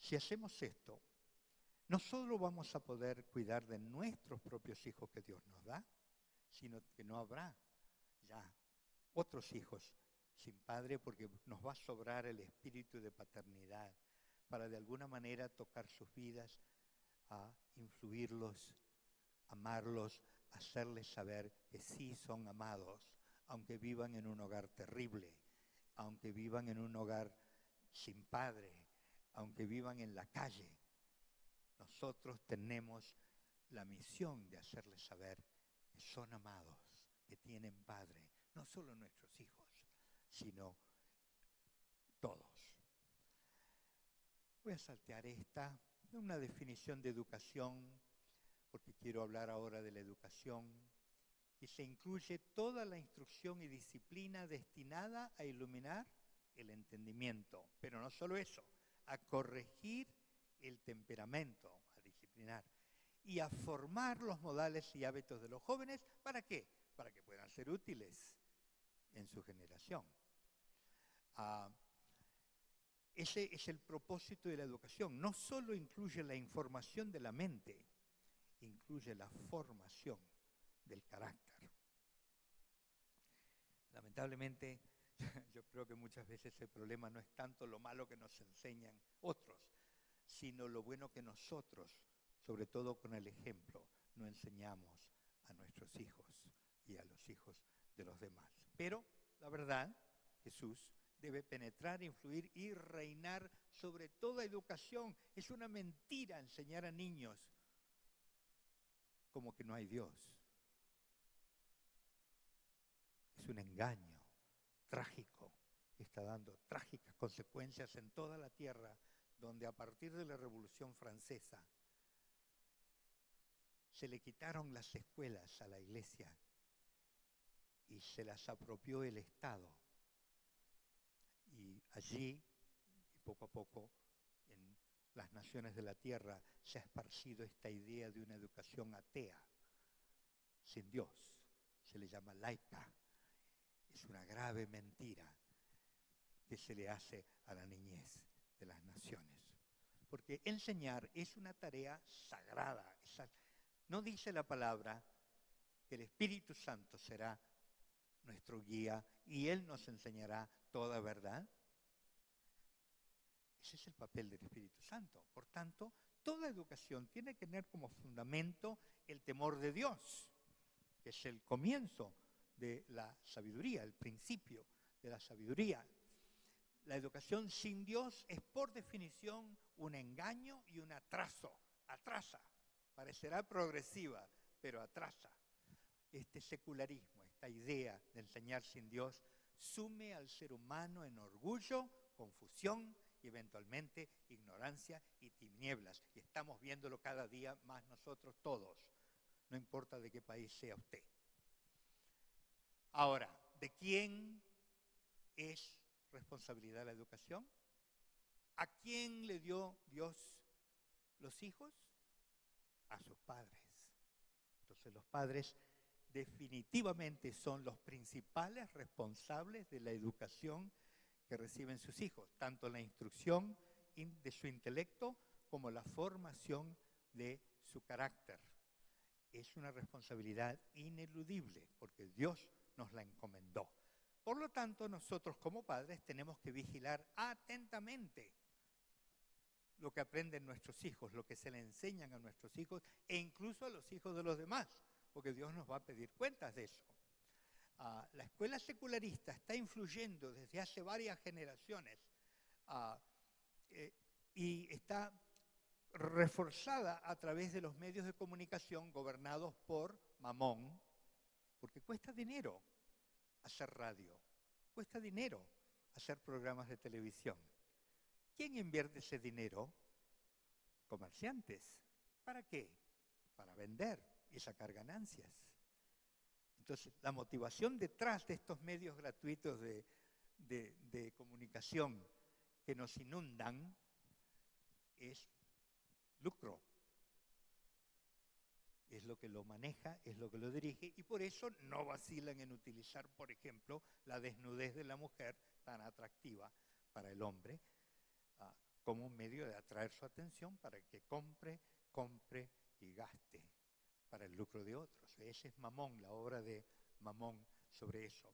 B: Si hacemos esto, no solo vamos a poder cuidar de nuestros propios hijos que Dios nos da, sino que no habrá ya otros hijos sin padre, porque nos va a sobrar el espíritu de paternidad para de alguna manera tocar sus vidas, a influirlos, amarlos, hacerles saber que sí son amados, aunque vivan en un hogar terrible, aunque vivan en un hogar sin padre, aunque vivan en la calle. Nosotros tenemos la misión de hacerles saber que son amados, que tienen padre, no solo nuestros hijos, sino todos. Voy a saltear una definición de educación, porque quiero hablar ahora de la educación, y se incluye toda la instrucción y disciplina destinada a iluminar el entendimiento, pero no solo eso, a corregir el temperamento, a disciplinar, y a formar los modales y hábitos de los jóvenes. ¿Para qué? Para que puedan ser útiles en su generación. Ese es el propósito de la educación. No solo incluye la información de la mente, incluye la formación del carácter. Lamentablemente, yo creo que muchas veces el problema no es tanto lo malo que nos enseñan otros, sino lo bueno que nosotros, sobre todo con el ejemplo, no enseñamos a nuestros hijos y a los hijos de los demás. Pero, la verdad, Jesús debe penetrar, influir y reinar sobre toda educación. Es una mentira enseñar a niños como que no hay Dios. Es un engaño trágico que está dando trágicas consecuencias en toda la tierra, donde a partir de la Revolución Francesa se le quitaron las escuelas a la iglesia y se las apropió el Estado. Y allí, poco a poco, en las naciones de la tierra se ha esparcido esta idea de una educación atea, sin Dios. Se le llama laica. Es una grave mentira que se le hace a la niñez de las naciones. Porque enseñar es una tarea sagrada. No dice la palabra que el Espíritu Santo será nuestro guía y Él nos enseñará toda verdad. Ese es el papel del Espíritu Santo. Por tanto, toda educación tiene que tener como fundamento el temor de Dios, que es el comienzo de la sabiduría, el principio de la sabiduría. La educación sin Dios es por definición un engaño y un atraso. Atrasa. Parecerá progresiva, pero atrasa. Este secularismo, esta idea de enseñar sin Dios, sume al ser humano en orgullo, confusión y eventualmente ignorancia y tinieblas. Y estamos viéndolo cada día más nosotros todos, no importa de qué país sea usted. Ahora, ¿de quién es responsabilidad la educación? ¿A quién le dio Dios los hijos? A sus padres. Entonces los padres definitivamente son los principales responsables de la educación que reciben sus hijos, tanto la instrucción de su intelecto como la formación de su carácter. Es una responsabilidad ineludible porque Dios nos la encomendó. Por lo tanto, nosotros como padres tenemos que vigilar atentamente lo que aprenden nuestros hijos, lo que se le enseñan a nuestros hijos e incluso a los hijos de los demás, porque Dios nos va a pedir cuentas de eso. La escuela secularista está influyendo desde hace varias generaciones y está reforzada a través de los medios de comunicación gobernados por Mamón, porque cuesta dinero hacer radio, cuesta dinero hacer programas de televisión. ¿Quién invierte ese dinero? Comerciantes. ¿Para qué? Para vender y sacar ganancias. Entonces, la motivación detrás de estos medios gratuitos de comunicación que nos inundan es lucro. Es lo que lo maneja, es lo que lo dirige, y por eso no vacilan en utilizar, por ejemplo, la desnudez de la mujer tan atractiva para el hombre, como un medio de atraer su atención para que compre y gaste para el lucro de otros. Ese es Mamón, la obra de Mamón sobre eso.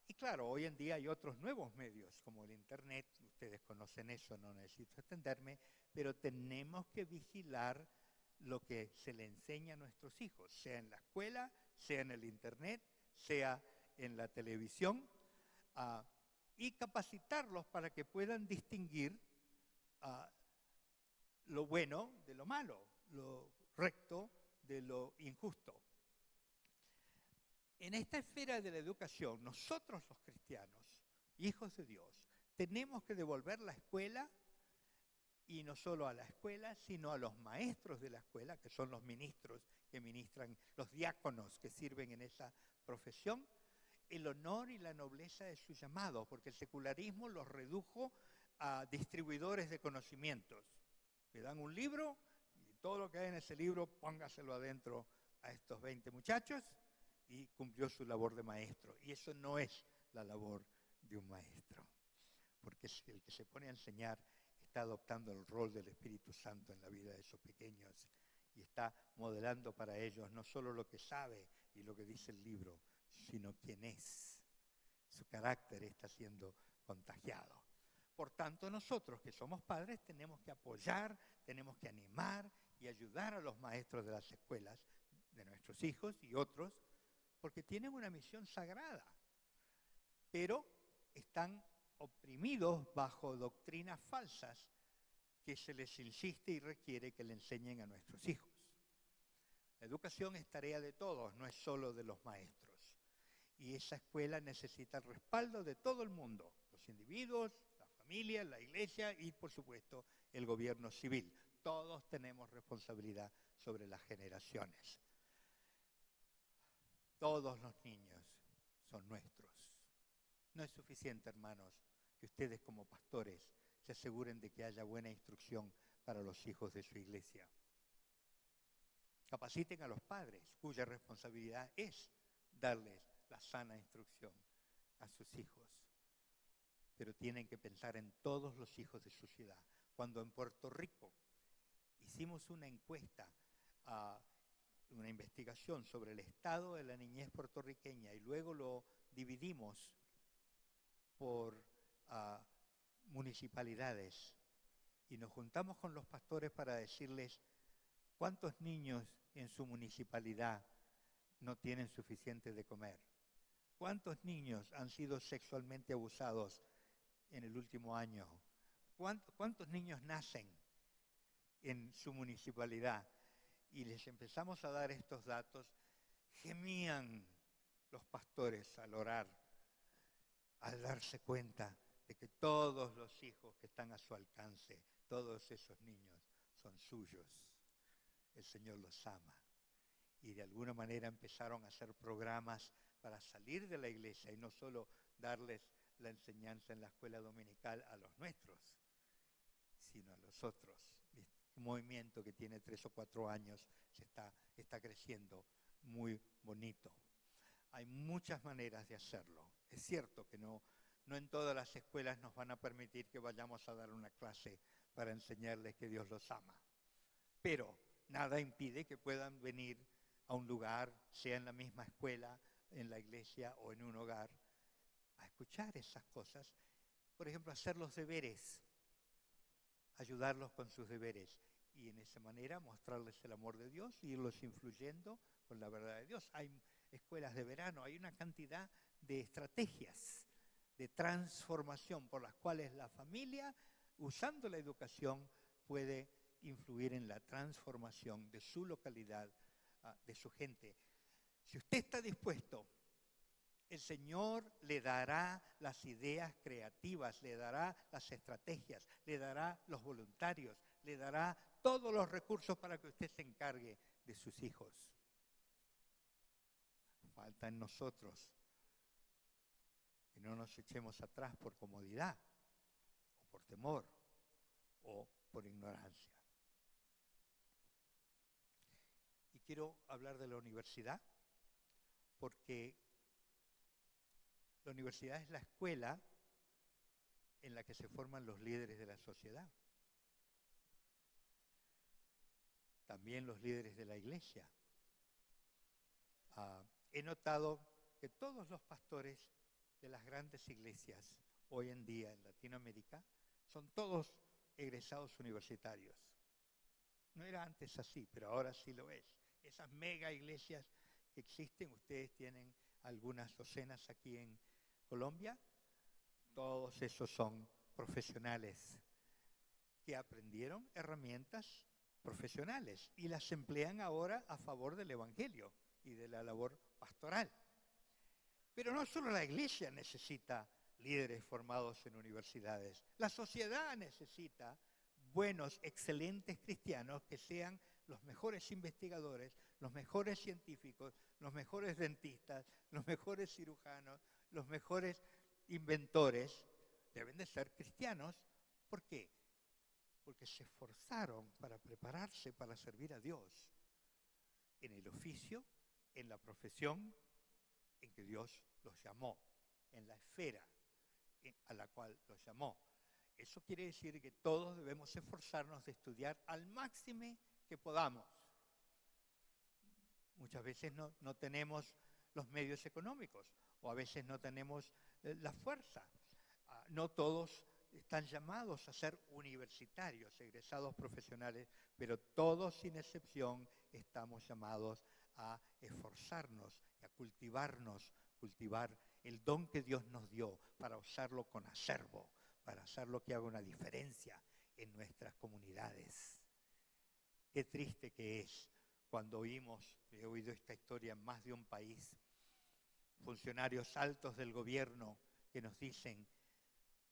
B: Y claro, hoy en día hay otros nuevos medios, como el Internet. Ustedes conocen eso, no necesito extenderme, pero tenemos que vigilar lo que se le enseña a nuestros hijos, sea en la escuela, sea en el Internet, sea en la televisión, y capacitarlos para que puedan distinguir lo bueno de lo malo, lo recto de lo injusto. En esta esfera de la educación, nosotros los cristianos, hijos de Dios, tenemos que devolver la escuela, y no solo a la escuela, sino a los maestros de la escuela, que son los ministros que ministran, los diáconos que sirven en esa profesión, el honor y la nobleza de su llamado, porque el secularismo los redujo a distribuidores de conocimientos. Le dan un libro, y todo lo que hay en ese libro, póngaselo adentro a estos 20 muchachos, y cumplió su labor de maestro. Y eso no es la labor de un maestro, porque el que se pone a enseñar está adoptando el rol del Espíritu Santo en la vida de esos pequeños y está modelando para ellos no solo lo que sabe y lo que dice el libro, sino quién es. Su carácter está siendo contagiado. Por tanto, nosotros que somos padres tenemos que apoyar, tenemos que animar y ayudar a los maestros de las escuelas de nuestros hijos y otros, porque tienen una misión sagrada, pero están oprimidos bajo doctrinas falsas que se les insiste y requiere que le enseñen a nuestros hijos. La educación es tarea de todos, no es solo de los maestros. Y esa escuela necesita el respaldo de todo el mundo, los individuos, la familia, la iglesia y, por supuesto, el gobierno civil. Todos tenemos responsabilidad sobre las generaciones. Todos los niños son nuestros. No es suficiente, hermanos, que ustedes como pastores se aseguren de que haya buena instrucción para los hijos de su iglesia. Capaciten a los padres, cuya responsabilidad es darles la sana instrucción a sus hijos. Pero tienen que pensar en todos los hijos de su ciudad. Cuando en Puerto Rico hicimos una encuesta, una investigación sobre el estado de la niñez puertorriqueña y luego lo dividimos por municipalidades y nos juntamos con los pastores para decirles cuántos niños en su municipalidad no tienen suficiente de comer, cuántos niños han sido sexualmente abusados en el último año, cuántos niños nacen en su municipalidad. Y les empezamos a dar estos datos, gemían los pastores al orar, al darse cuenta de que todos los hijos que están a su alcance, todos esos niños son suyos. El Señor los ama. Y de alguna manera empezaron a hacer programas para salir de la iglesia y no solo darles la enseñanza en la escuela dominical a los nuestros, sino a los otros. Un movimiento que tiene 3 o 4 años está creciendo muy bonito. Hay muchas maneras de hacerlo. Es cierto que no en todas las escuelas nos van a permitir que vayamos a dar una clase para enseñarles que Dios los ama. Pero nada impide que puedan venir a un lugar, sea en la misma escuela, en la iglesia o en un hogar, a escuchar esas cosas. Por ejemplo, hacer los deberes, ayudarlos con sus deberes y en esa manera mostrarles el amor de Dios y irlos influyendo con la verdad de Dios. Hay escuelas de verano, hay una cantidad de estrategias de transformación por las cuales la familia, usando la educación, puede influir en la transformación de su localidad, de su gente. Si usted está dispuesto, el Señor le dará las ideas creativas, le dará las estrategias, le dará los voluntarios, le dará todos los recursos para que usted se encargue de sus hijos. Falta en nosotros que no nos echemos atrás por comodidad, o por temor, o por ignorancia. Y quiero hablar de la universidad, porque la universidad es la escuela en la que se forman los líderes de la sociedad. también los líderes de la iglesia. He notado que todos los pastores de las grandes iglesias hoy en día en Latinoamérica son todos egresados universitarios. No era antes así, pero ahora sí lo es. Esas mega iglesias que existen, ustedes tienen algunas docenas aquí en Colombia, todos esos son profesionales que aprendieron herramientas profesionales y las emplean ahora a favor del evangelio y de la labor pastoral. Pero no solo la iglesia necesita líderes formados en universidades, la sociedad necesita buenos, excelentes cristianos que sean los mejores investigadores, los mejores científicos, los mejores dentistas, los mejores cirujanos, los mejores inventores. Deben de ser cristianos. ¿Por qué? Porque se esforzaron para prepararse para servir a Dios en el oficio, en la profesión en que Dios los llamó, en la esfera a la cual los llamó. Eso quiere decir que todos debemos esforzarnos de estudiar al máximo que podamos. Muchas veces no tenemos los medios económicos o a veces no tenemos la fuerza. No todos están llamados a ser universitarios, egresados profesionales, pero todos sin excepción estamos llamados a esforzarnos y a cultivar el don que Dios nos dio para usarlo con acervo, para hacer lo que haga una diferencia en nuestras comunidades. Qué triste que es cuando he oído esta historia en más de un país, funcionarios altos del gobierno que nos dicen: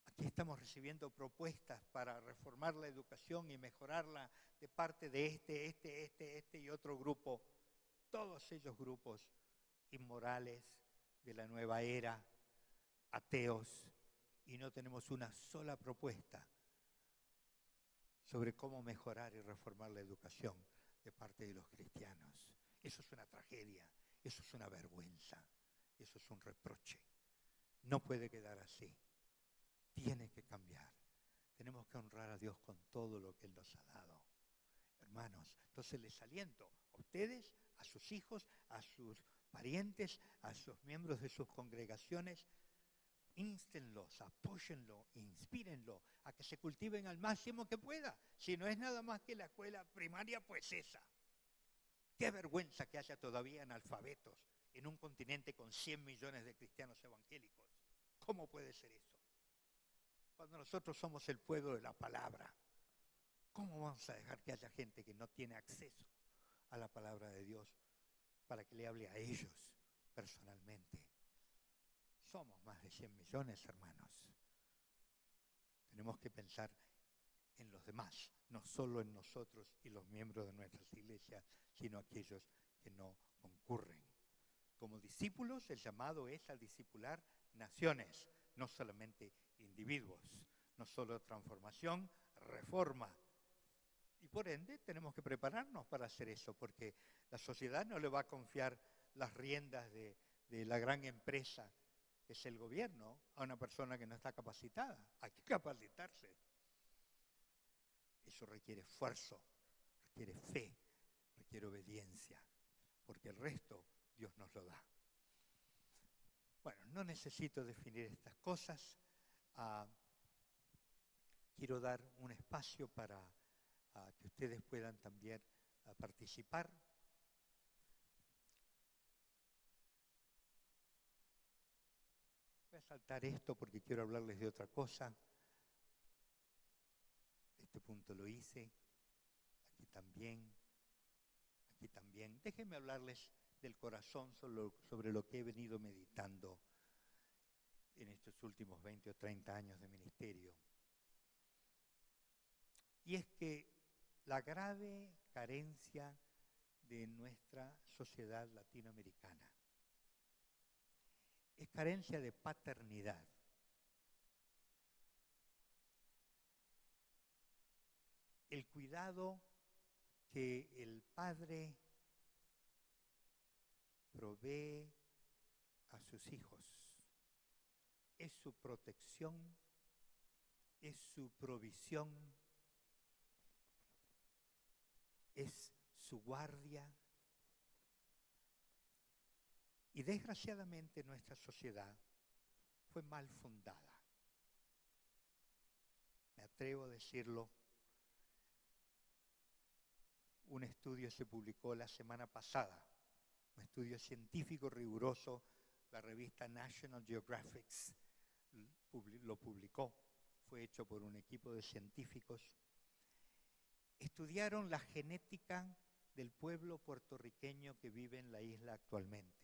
B: aquí estamos recibiendo propuestas para reformar la educación y mejorarla de parte de este y otro grupo. Todos ellos grupos inmorales de la nueva era, ateos, y no tenemos una sola propuesta sobre cómo mejorar y reformar la educación de parte de los cristianos. Eso es una tragedia, eso es una vergüenza, eso es un reproche. No puede quedar así. Tiene que cambiar. Tenemos que honrar a Dios con todo lo que Él nos ha dado. Hermanos, entonces les aliento a ustedes, a sus hijos, a sus parientes, a sus miembros de sus congregaciones,ínstenlos, apóyenlo, inspírenlo a que se cultiven al máximo que pueda. Si no es nada más que la escuela primaria, pues esa. Qué vergüenza que haya todavía analfabetos en un continente con 100 millones de cristianos evangélicos. ¿Cómo puede ser eso? Cuando nosotros somos el pueblo de la palabra, ¿cómo vamos a dejar que haya gente que no tiene acceso a la palabra de Dios para que le hable a ellos personalmente? Somos más de 100 millones, hermanos. Tenemos que pensar en los demás, no solo en nosotros y los miembros de nuestras iglesias, sino aquellos que no concurren. Como discípulos, el llamado es a discipular naciones, no solamente individuos, no solo transformación, reforma. Y por ende tenemos que prepararnos para hacer eso, porque la sociedad no le va a confiar las riendas de la gran empresa, que es el gobierno, a una persona que no está capacitada. Hay que capacitarse. Eso requiere esfuerzo, requiere fe, requiere obediencia, porque el resto Dios nos lo da. Bueno, no necesito definir estas cosas. Quiero dar un espacio para que ustedes puedan también participar. Voy a saltar esto porque quiero hablarles de otra cosa. Este punto lo hice, aquí también, aquí también. Déjenme hablarles del corazón sobre lo que he venido meditando en estos últimos 20 o 30 años de ministerio. Y es que la grave carencia de nuestra sociedad latinoamericana es carencia de paternidad. El cuidado que el padre provee a sus hijos es su protección, es su provisión, es su guardia. Y desgraciadamente nuestra sociedad fue mal fundada. Me atrevo a decirlo. Un estudio se publicó la semana pasada, un estudio científico riguroso, la revista National Geographic lo publicó, fue hecho por un equipo de científicos. Estudiaron la genética del pueblo puertorriqueño que vive en la isla actualmente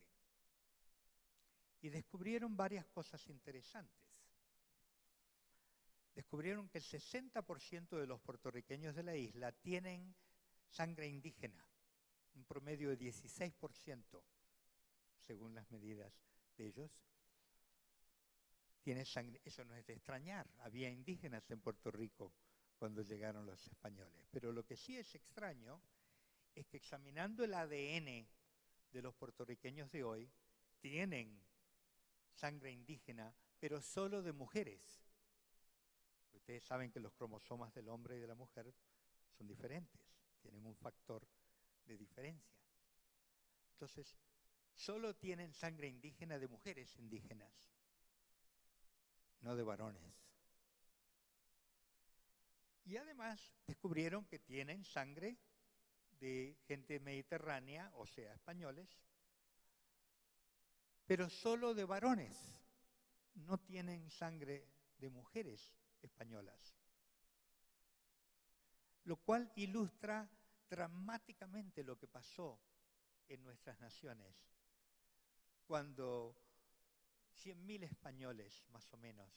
B: y descubrieron varias cosas interesantes. Descubrieron que el 60% de los puertorriqueños de la isla tienen sangre indígena, un promedio de 16%, según las medidas de ellos. Tiene sangre, eso no es de extrañar, había indígenas en Puerto Rico cuando llegaron los españoles. Pero lo que sí es extraño es que examinando el ADN de los puertorriqueños de hoy, tienen sangre indígena, pero solo de mujeres. Ustedes saben que los cromosomas del hombre y de la mujer son diferentes, tienen un factor de diferencia. Entonces, solo tienen sangre indígena de mujeres indígenas, no de varones. Y además descubrieron que tienen sangre de gente mediterránea, o sea, españoles, pero solo de varones. No tienen sangre de mujeres españolas. Lo cual ilustra dramáticamente lo que pasó en nuestras naciones cuando 100.000 españoles, más o menos,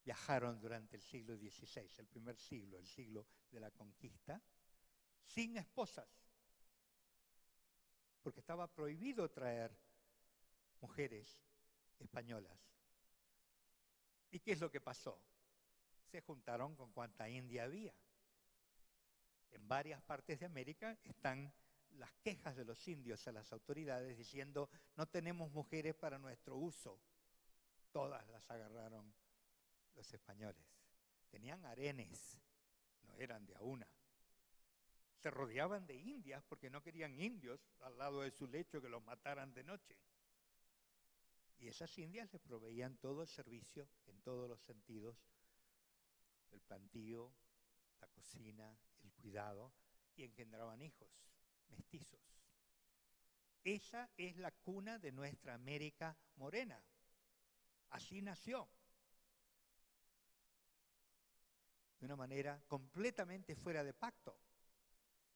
B: viajaron durante el siglo XVI, el primer siglo, el siglo de la conquista, sin esposas, porque estaba prohibido traer mujeres españolas. ¿Y qué es lo que pasó? Se juntaron con cuanta india había. En varias partes de América están las quejas de los indios a las autoridades diciendo no tenemos mujeres para nuestro uso. Todas las agarraron los españoles. Tenían harenes, no eran de a una. Se rodeaban de indias porque no querían indios al lado de su lecho que los mataran de noche. Y esas indias les proveían todo el servicio en todos los sentidos, el plantío, la cocina, el cuidado, y engendraban hijos, mestizos. Esa es la cuna de nuestra América morena. Así nació. De una manera completamente fuera de pacto,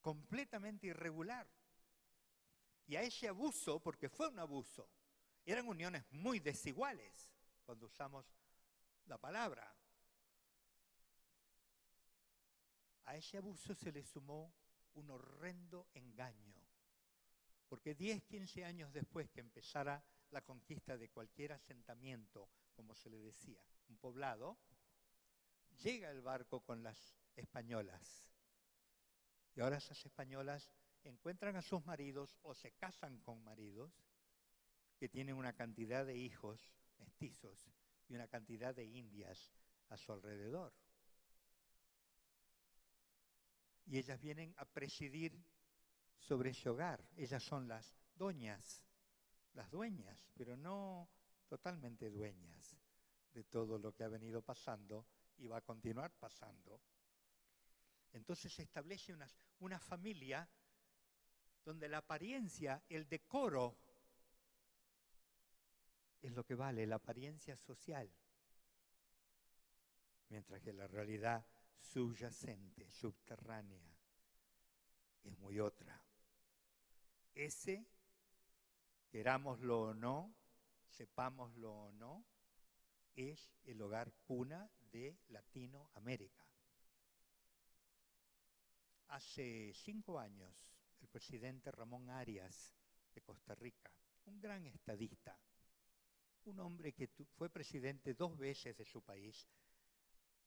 B: completamente irregular. Y a ese abuso, porque fue un abuso, eran uniones muy desiguales, cuando usamos la palabra. A ese abuso se le sumó un horrendo engaño, porque 10, 15 años después que empezara la conquista de cualquier asentamiento, como se le decía, un poblado, llega el barco con las españolas. Y ahora esas españolas encuentran a sus maridos o se casan con maridos que tienen una cantidad de hijos mestizos y una cantidad de indias a su alrededor. Y ellas vienen a presidir sobre ese hogar. Ellas son las doñas, las dueñas, pero no totalmente dueñas de todo lo que ha venido pasando y va a continuar pasando. Entonces se establece una familia donde la apariencia, el decoro, es lo que vale, la apariencia social, mientras que la realidad subyacente, subterránea, es muy otra. Ese, querámoslo o no, sepámoslo o no, es el hogar cuna de Latinoamérica. Hace 5 años, el presidente Ramón Arias de Costa Rica, un gran estadista, un hombre que fue presidente 2 veces de su país,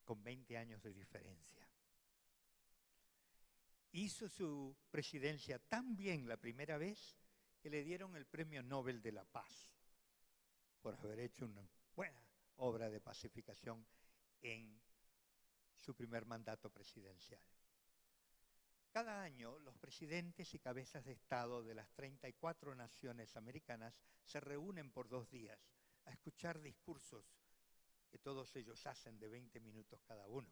B: con 20 años de diferencia. Hizo su presidencia tan bien la primera vez que le dieron el Premio Nobel de la Paz por haber hecho una buena obra de pacificación en su primer mandato presidencial. cada año los presidentes y cabezas de Estado de las 34 naciones americanas se reúnen por 2 días a escuchar discursos que todos ellos hacen de 20 minutos cada uno.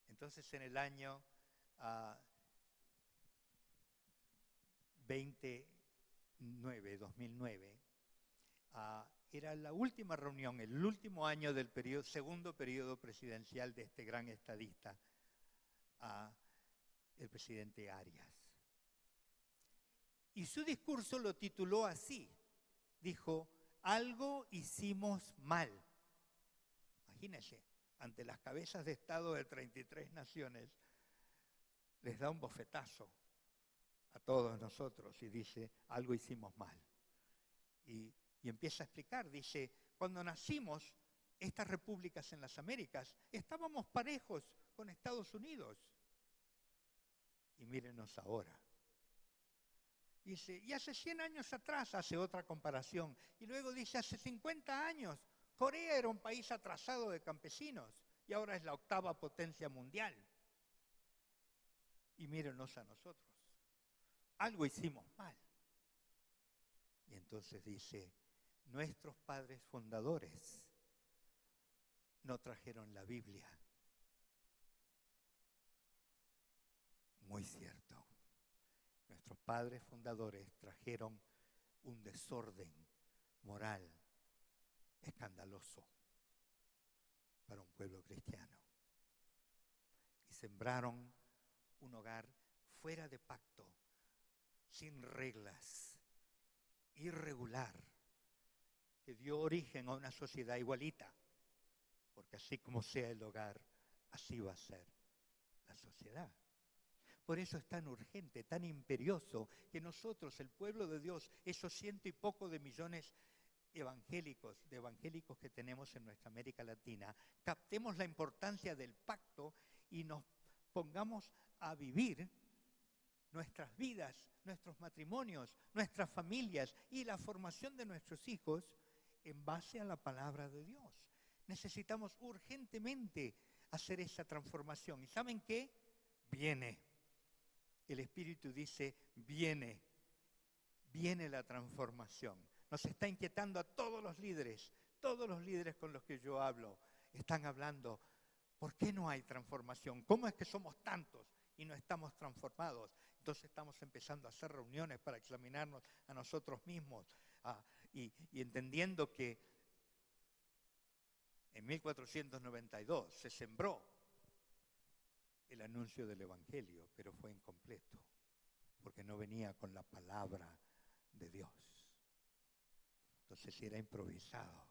B: Entonces, en el año 2009, era la última reunión, el último año del segundo periodo presidencial de este gran estadista, el presidente Arias. Y su discurso lo tituló así, dijo: algo hicimos mal. Imagínense, ante las cabezas de Estado de 33 naciones, les da un bofetazo a todos nosotros y dice: algo hicimos mal. Y empieza a explicar, dice: cuando nacimos, estas repúblicas en las Américas, estábamos parejos con Estados Unidos. Y mírenos ahora. Dice, y hace 100 años atrás, hace otra comparación. Y luego dice, hace 50 años, Corea era un país atrasado de campesinos y ahora es la 8ª potencia mundial. Y mírenos a nosotros. Algo hicimos mal. Y entonces dice, nuestros padres fundadores no trajeron la Biblia. Muy cierto. Nuestros padres fundadores trajeron un desorden moral escandaloso para un pueblo cristiano. Y sembraron un hogar fuera de pacto, sin reglas, irregular, que dio origen a una sociedad igualita, porque así como sea el hogar, así va a ser la sociedad. Por eso es tan urgente, tan imperioso, que nosotros, el pueblo de Dios, esos 100 y poco de millones de evangélicos que tenemos en nuestra América Latina, captemos la importancia del pacto y nos pongamos a vivir nuestras vidas, nuestros matrimonios, nuestras familias y la formación de nuestros hijos en base a la palabra de Dios. Necesitamos urgentemente hacer esa transformación. ¿Y saben qué? Viene. El Espíritu dice, viene la transformación. Nos está inquietando a todos los líderes con los que yo hablo, están hablando, ¿por qué no hay transformación? ¿Cómo es que somos tantos y no estamos transformados? Entonces estamos empezando a hacer reuniones para examinarnos a nosotros mismos y entendiendo que en 1492 se sembró el anuncio del Evangelio, pero fue incompleto, porque no venía con la palabra de Dios. Entonces era improvisado,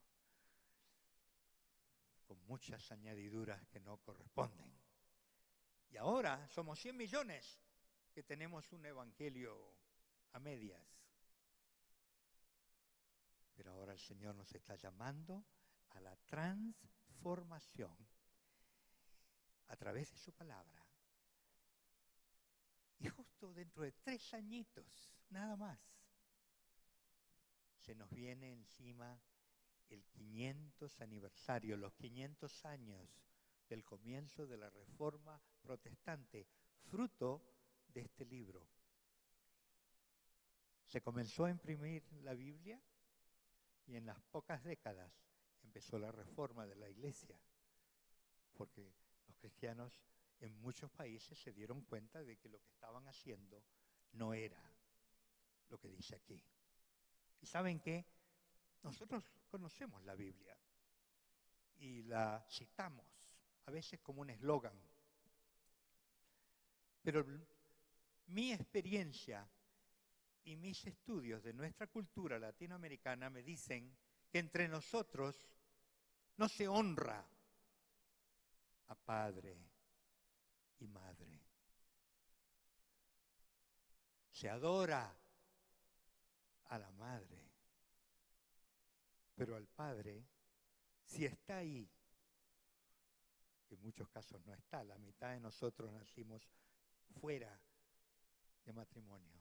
B: con muchas añadiduras que no corresponden. Y ahora somos 100 millones que tenemos un Evangelio a medias. Pero ahora el Señor nos está llamando a la transformación a través de su palabra. Y justo dentro de 3 añitos, nada más, se nos viene encima el 500 aniversario, los 500 años del comienzo de la Reforma Protestante, fruto de este libro. Se comenzó a imprimir la Biblia y en las pocas décadas empezó la reforma de la Iglesia, porque los cristianos en muchos países se dieron cuenta de que lo que estaban haciendo no era lo que dice aquí. ¿Y saben qué? Nosotros conocemos la Biblia y la citamos, a veces como un eslogan. Pero mi experiencia y mis estudios de nuestra cultura latinoamericana me dicen que entre nosotros no se honra a padre y madre. Se adora a la madre, pero al padre, si está ahí, que en muchos casos no está, la mitad de nosotros nacimos fuera de matrimonio,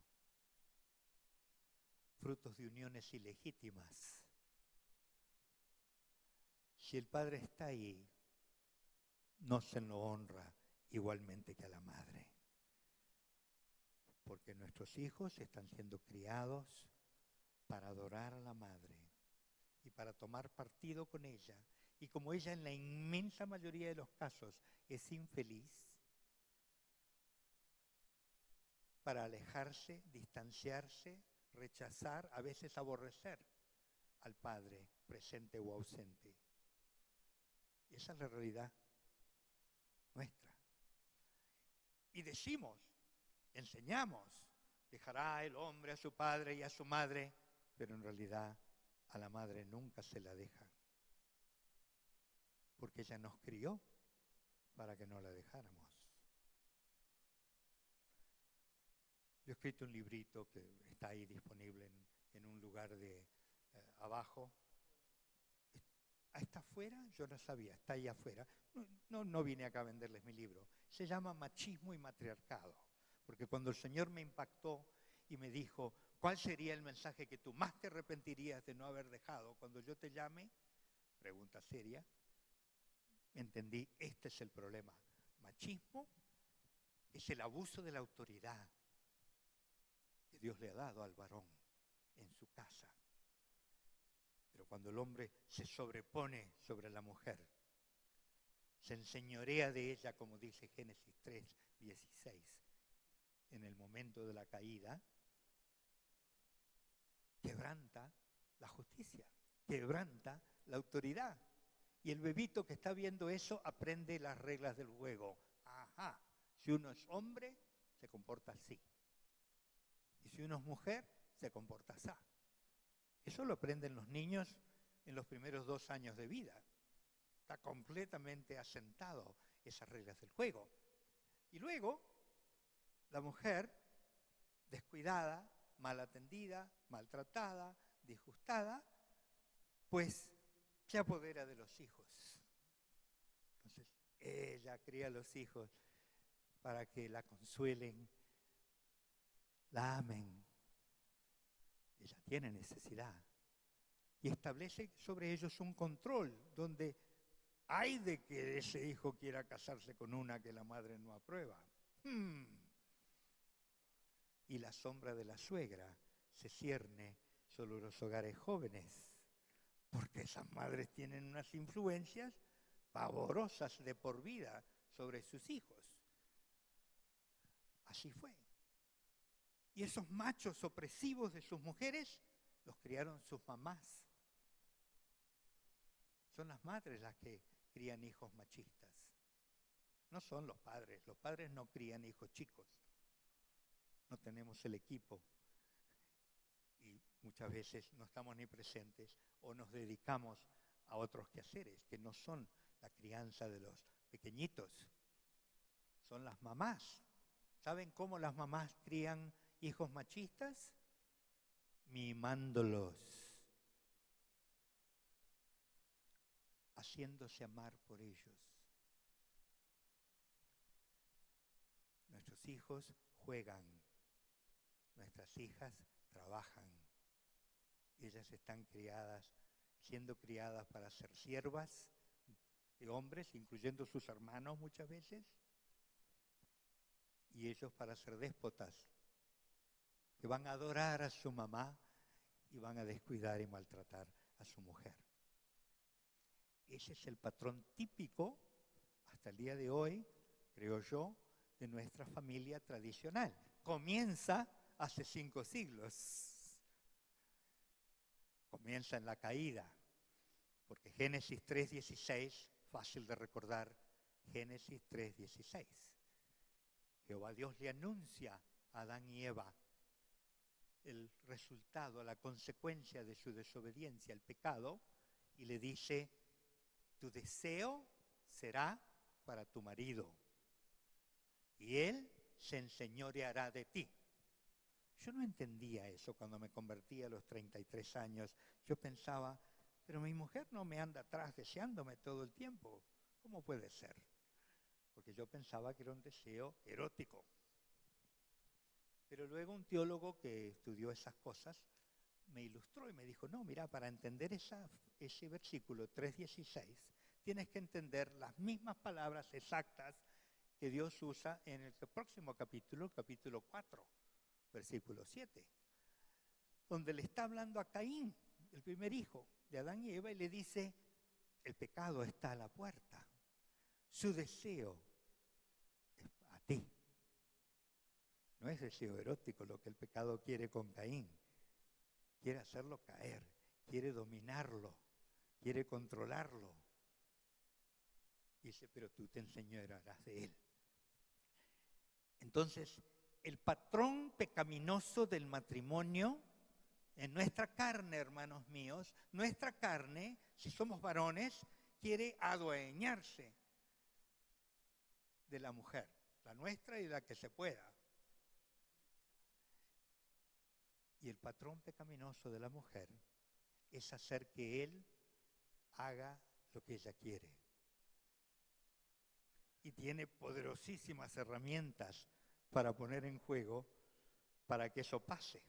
B: frutos de uniones ilegítimas. Si el padre está ahí, no se lo honra igualmente que a la madre. porque nuestros hijos están siendo criados para adorar a la madre y para tomar partido con ella. Y como ella en la inmensa mayoría de los casos es infeliz, para alejarse, distanciarse, rechazar, a veces aborrecer al padre presente o ausente. Y esa es la realidad nuestra. Y decimos, enseñamos, dejará el hombre a su padre y a su madre, pero en realidad a la madre nunca se la deja, porque ella nos crió para que no la dejáramos. Yo he escrito un librito que está ahí disponible en un lugar de abajo. ¿Está afuera? Yo no sabía, está ahí afuera. No vine acá a venderles mi libro. Se llama Machismo y Matriarcado, porque cuando el Señor me impactó y me dijo, ¿cuál sería el mensaje que tú más te arrepentirías de no haber dejado cuando yo te llame? Pregunta seria. Entendí, este es el problema. Machismo es el abuso de la autoridad que Dios le ha dado al varón en su casa. Pero cuando el hombre se sobrepone sobre la mujer, se enseñorea de ella, como dice Génesis 3:16, en el momento de la caída, quebranta la justicia, quebranta la autoridad. Y el bebito que está viendo eso aprende las reglas del juego. Ajá, si uno es hombre, se comporta así. Y si uno es mujer, se comporta así. Eso lo aprenden los niños en los primeros 2 años de vida. Está completamente asentado esas reglas del juego. Y luego, la mujer, descuidada, mal atendida, maltratada, disgustada, pues se apodera de los hijos. Entonces, ella cría a los hijos para que la consuelen, la amen. Ella tiene necesidad. Y establece sobre ellos un control, donde hay de que ese hijo quiera casarse con una que la madre no aprueba. Y la sombra de la suegra se cierne sobre los hogares jóvenes, porque esas madres tienen unas influencias pavorosas de por vida sobre sus hijos. Así fue. Y esos machos opresivos de sus mujeres los criaron sus mamás. Son las madres las que crían hijos machistas. No son los padres. Los padres no crían hijos chicos. No tenemos el equipo. Y muchas veces no estamos ni presentes o nos dedicamos a otros quehaceres que no son la crianza de los pequeñitos. Son las mamás. ¿Saben cómo las mamás crían hijos machistas? Mimándolos, haciéndose amar por ellos. Nuestros hijos juegan, nuestras hijas trabajan. Ellas están siendo criadas para ser siervas de hombres, incluyendo sus hermanos muchas veces, y ellos para ser déspotas, que van a adorar a su mamá y van a descuidar y maltratar a su mujer. Ese es el patrón típico, hasta el día de hoy, creo yo, de nuestra familia tradicional. Comienza hace 5 siglos. Comienza en la caída, porque Génesis 3:16, fácil de recordar, Génesis 3:16. Jehová Dios le anuncia a Adán y Eva el resultado, la consecuencia de su desobediencia, el pecado, y le dice, tu deseo será para tu marido, y él se enseñoreará de ti. Yo no entendía eso cuando me convertí a los 33 años. Yo pensaba, pero mi mujer no me anda atrás deseándome todo el tiempo. ¿Cómo puede ser? Porque yo pensaba que era un deseo erótico. Pero luego un teólogo que estudió esas cosas me ilustró y me dijo, no, mira, para entender ese versículo 3:16, tienes que entender las mismas palabras exactas que Dios usa en el próximo capítulo, capítulo 4, versículo 7, donde le está hablando a Caín, el primer hijo de Adán y Eva, y le dice, el pecado está a la puerta, su deseo es a ti. No es deseo erótico lo que el pecado quiere con Caín, quiere hacerlo caer, quiere dominarlo, quiere controlarlo. Dice, pero tú te enseñorearás de él. Entonces, el patrón pecaminoso del matrimonio en nuestra carne, hermanos míos, nuestra carne, si somos varones, quiere adueñarse de la mujer, la nuestra y la que se pueda. Y el patrón pecaminoso de la mujer es hacer que él haga lo que ella quiere. Y tiene poderosísimas herramientas para poner en juego para que eso pase.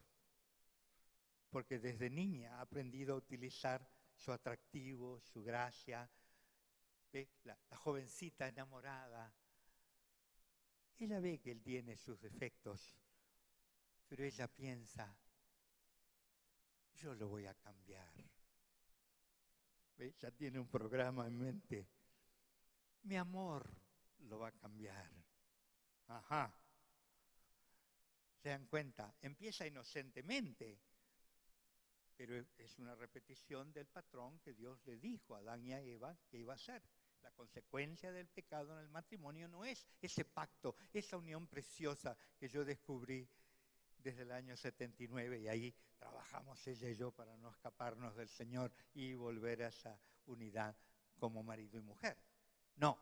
B: Porque desde niña ha aprendido a utilizar su atractivo, su gracia. ¿Ve? La jovencita enamorada, ella ve que él tiene sus defectos, pero ella piensa, yo lo voy a cambiar. ¿Ve? Ya tiene un programa en mente. Mi amor lo va a cambiar. Ajá. ¿Se dan cuenta? Empieza inocentemente, pero es una repetición del patrón que Dios le dijo a Adán y a Eva que iba a hacer. La consecuencia del pecado en el matrimonio no es ese pacto, esa unión preciosa que yo descubrí desde el año 79 y ahí trabajamos ella y yo para no escaparnos del Señor y volver a esa unidad como marido y mujer. No,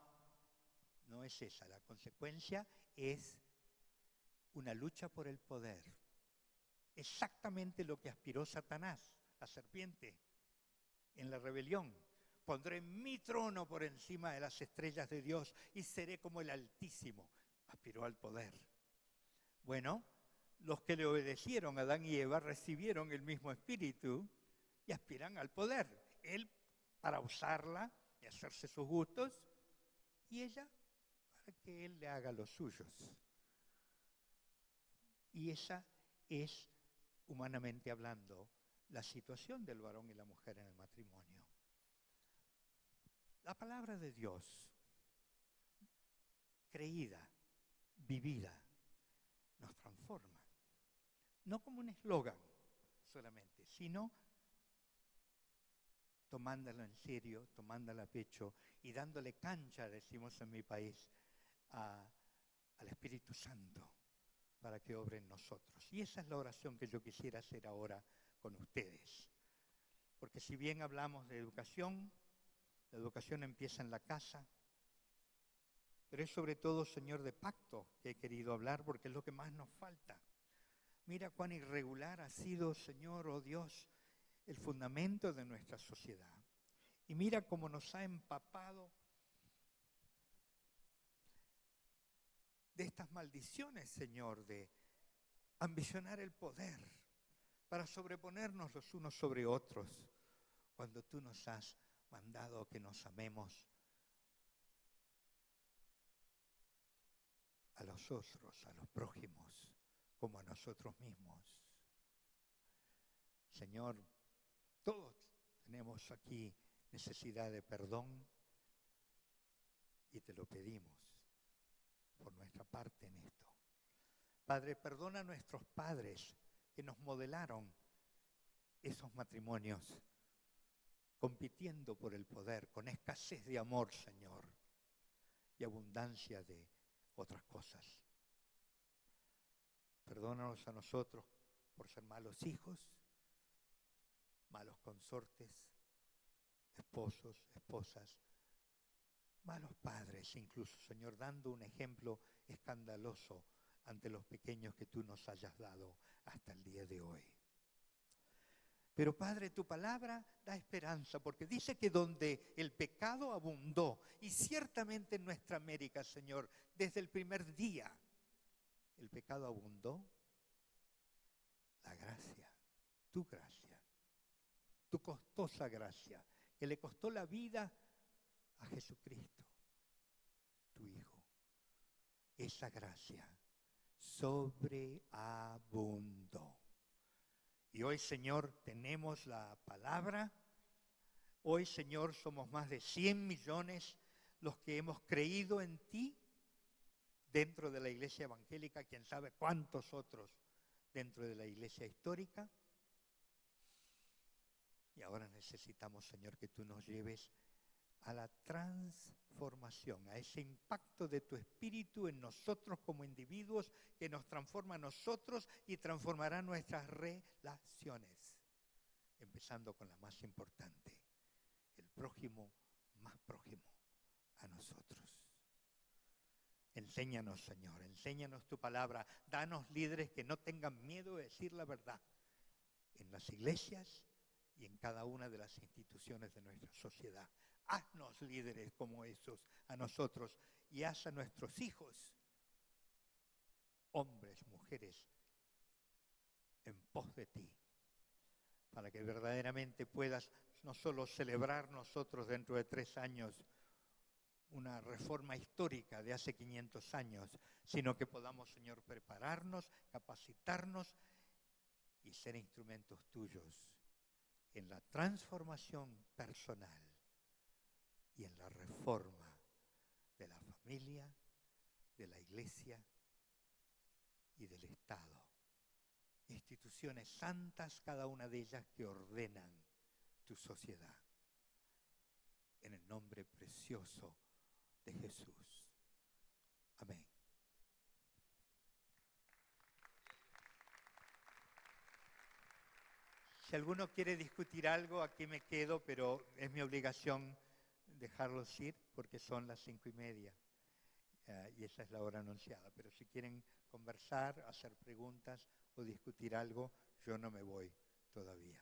B: no es esa. La consecuencia es una lucha por el poder. Exactamente lo que aspiró Satanás, la serpiente, en la rebelión. Pondré mi trono por encima de las estrellas de Dios y seré como el Altísimo. Aspiró al poder. Bueno, los que le obedecieron a Adán y Eva recibieron el mismo espíritu y aspiran al poder. Él para usarla y hacerse sus gustos y ella para que él le haga los suyos. Y esa es, humanamente hablando, la situación del varón y la mujer en el matrimonio. La palabra de Dios, creída, vivida, nos transforma. No como un eslogan solamente, sino tomándola en serio, tomándola a pecho y dándole cancha, decimos en mi país, al Espíritu Santo para que obre en nosotros. Y esa es la oración que yo quisiera hacer ahora con ustedes. Porque si bien hablamos de educación, la educación empieza en la casa, pero es sobre todo, Señor, de pacto que he querido hablar porque es lo que más nos falta. Mira cuán irregular ha sido, Señor, oh Dios, el fundamento de nuestra sociedad. Y mira cómo nos ha empapado de estas maldiciones, Señor, de ambicionar el poder para sobreponernos los unos sobre otros, cuando tú nos has mandado que nos amemos a los otros, a los prójimos, como a nosotros mismos. Señor, todos tenemos aquí necesidad de perdón y te lo pedimos por nuestra parte en esto. Padre, perdona a nuestros padres que nos modelaron esos matrimonios, compitiendo por el poder, con escasez de amor, Señor, y abundancia de otras cosas. Perdónanos a nosotros por ser malos hijos, malos consortes, esposos, esposas, malos padres incluso, Señor, dando un ejemplo escandaloso ante los pequeños que tú nos hayas dado hasta el día de hoy. Pero Padre, tu palabra da esperanza, porque dice que donde el pecado abundó, y ciertamente en nuestra América, Señor, desde el primer día, el pecado abundó, la gracia, tu costosa gracia, que le costó la vida a Jesucristo, tu Hijo. Esa gracia sobreabundó. Y hoy, Señor, tenemos la palabra. Hoy, Señor, somos más de 100 millones los que hemos creído en ti dentro de la iglesia evangélica, quién sabe cuántos otros dentro de la iglesia histórica. Y ahora necesitamos, Señor, que tú nos lleves a la transformación, a ese impacto de tu Espíritu en nosotros como individuos, que nos transforma a nosotros y transformará nuestras relaciones, empezando con la más importante, el prójimo más prójimo a nosotros. Enséñanos, Señor, enséñanos tu palabra, danos líderes que no tengan miedo de decir la verdad en las iglesias y en cada una de las instituciones de nuestra sociedad. Haznos líderes como esos a nosotros y haz a nuestros hijos, hombres, mujeres, en pos de ti, para que verdaderamente puedas no solo celebrar nosotros dentro de 3 años una reforma histórica de hace 500 años, sino que podamos, Señor, prepararnos, capacitarnos y ser instrumentos tuyos en la transformación personal y en la reforma de la familia, de la iglesia y del Estado. Instituciones santas, cada una de ellas que ordenan tu sociedad. En el nombre precioso de Jesús. Amén. Si alguno quiere discutir algo, aquí me quedo, pero es mi obligación dejarlos ir porque son las 5:30 y esa es la hora anunciada. Pero si quieren conversar, hacer preguntas o discutir algo, yo no me voy todavía.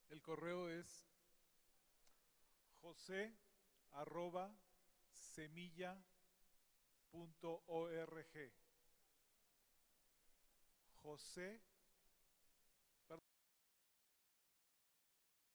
C: El correo es jose@semilla.org. José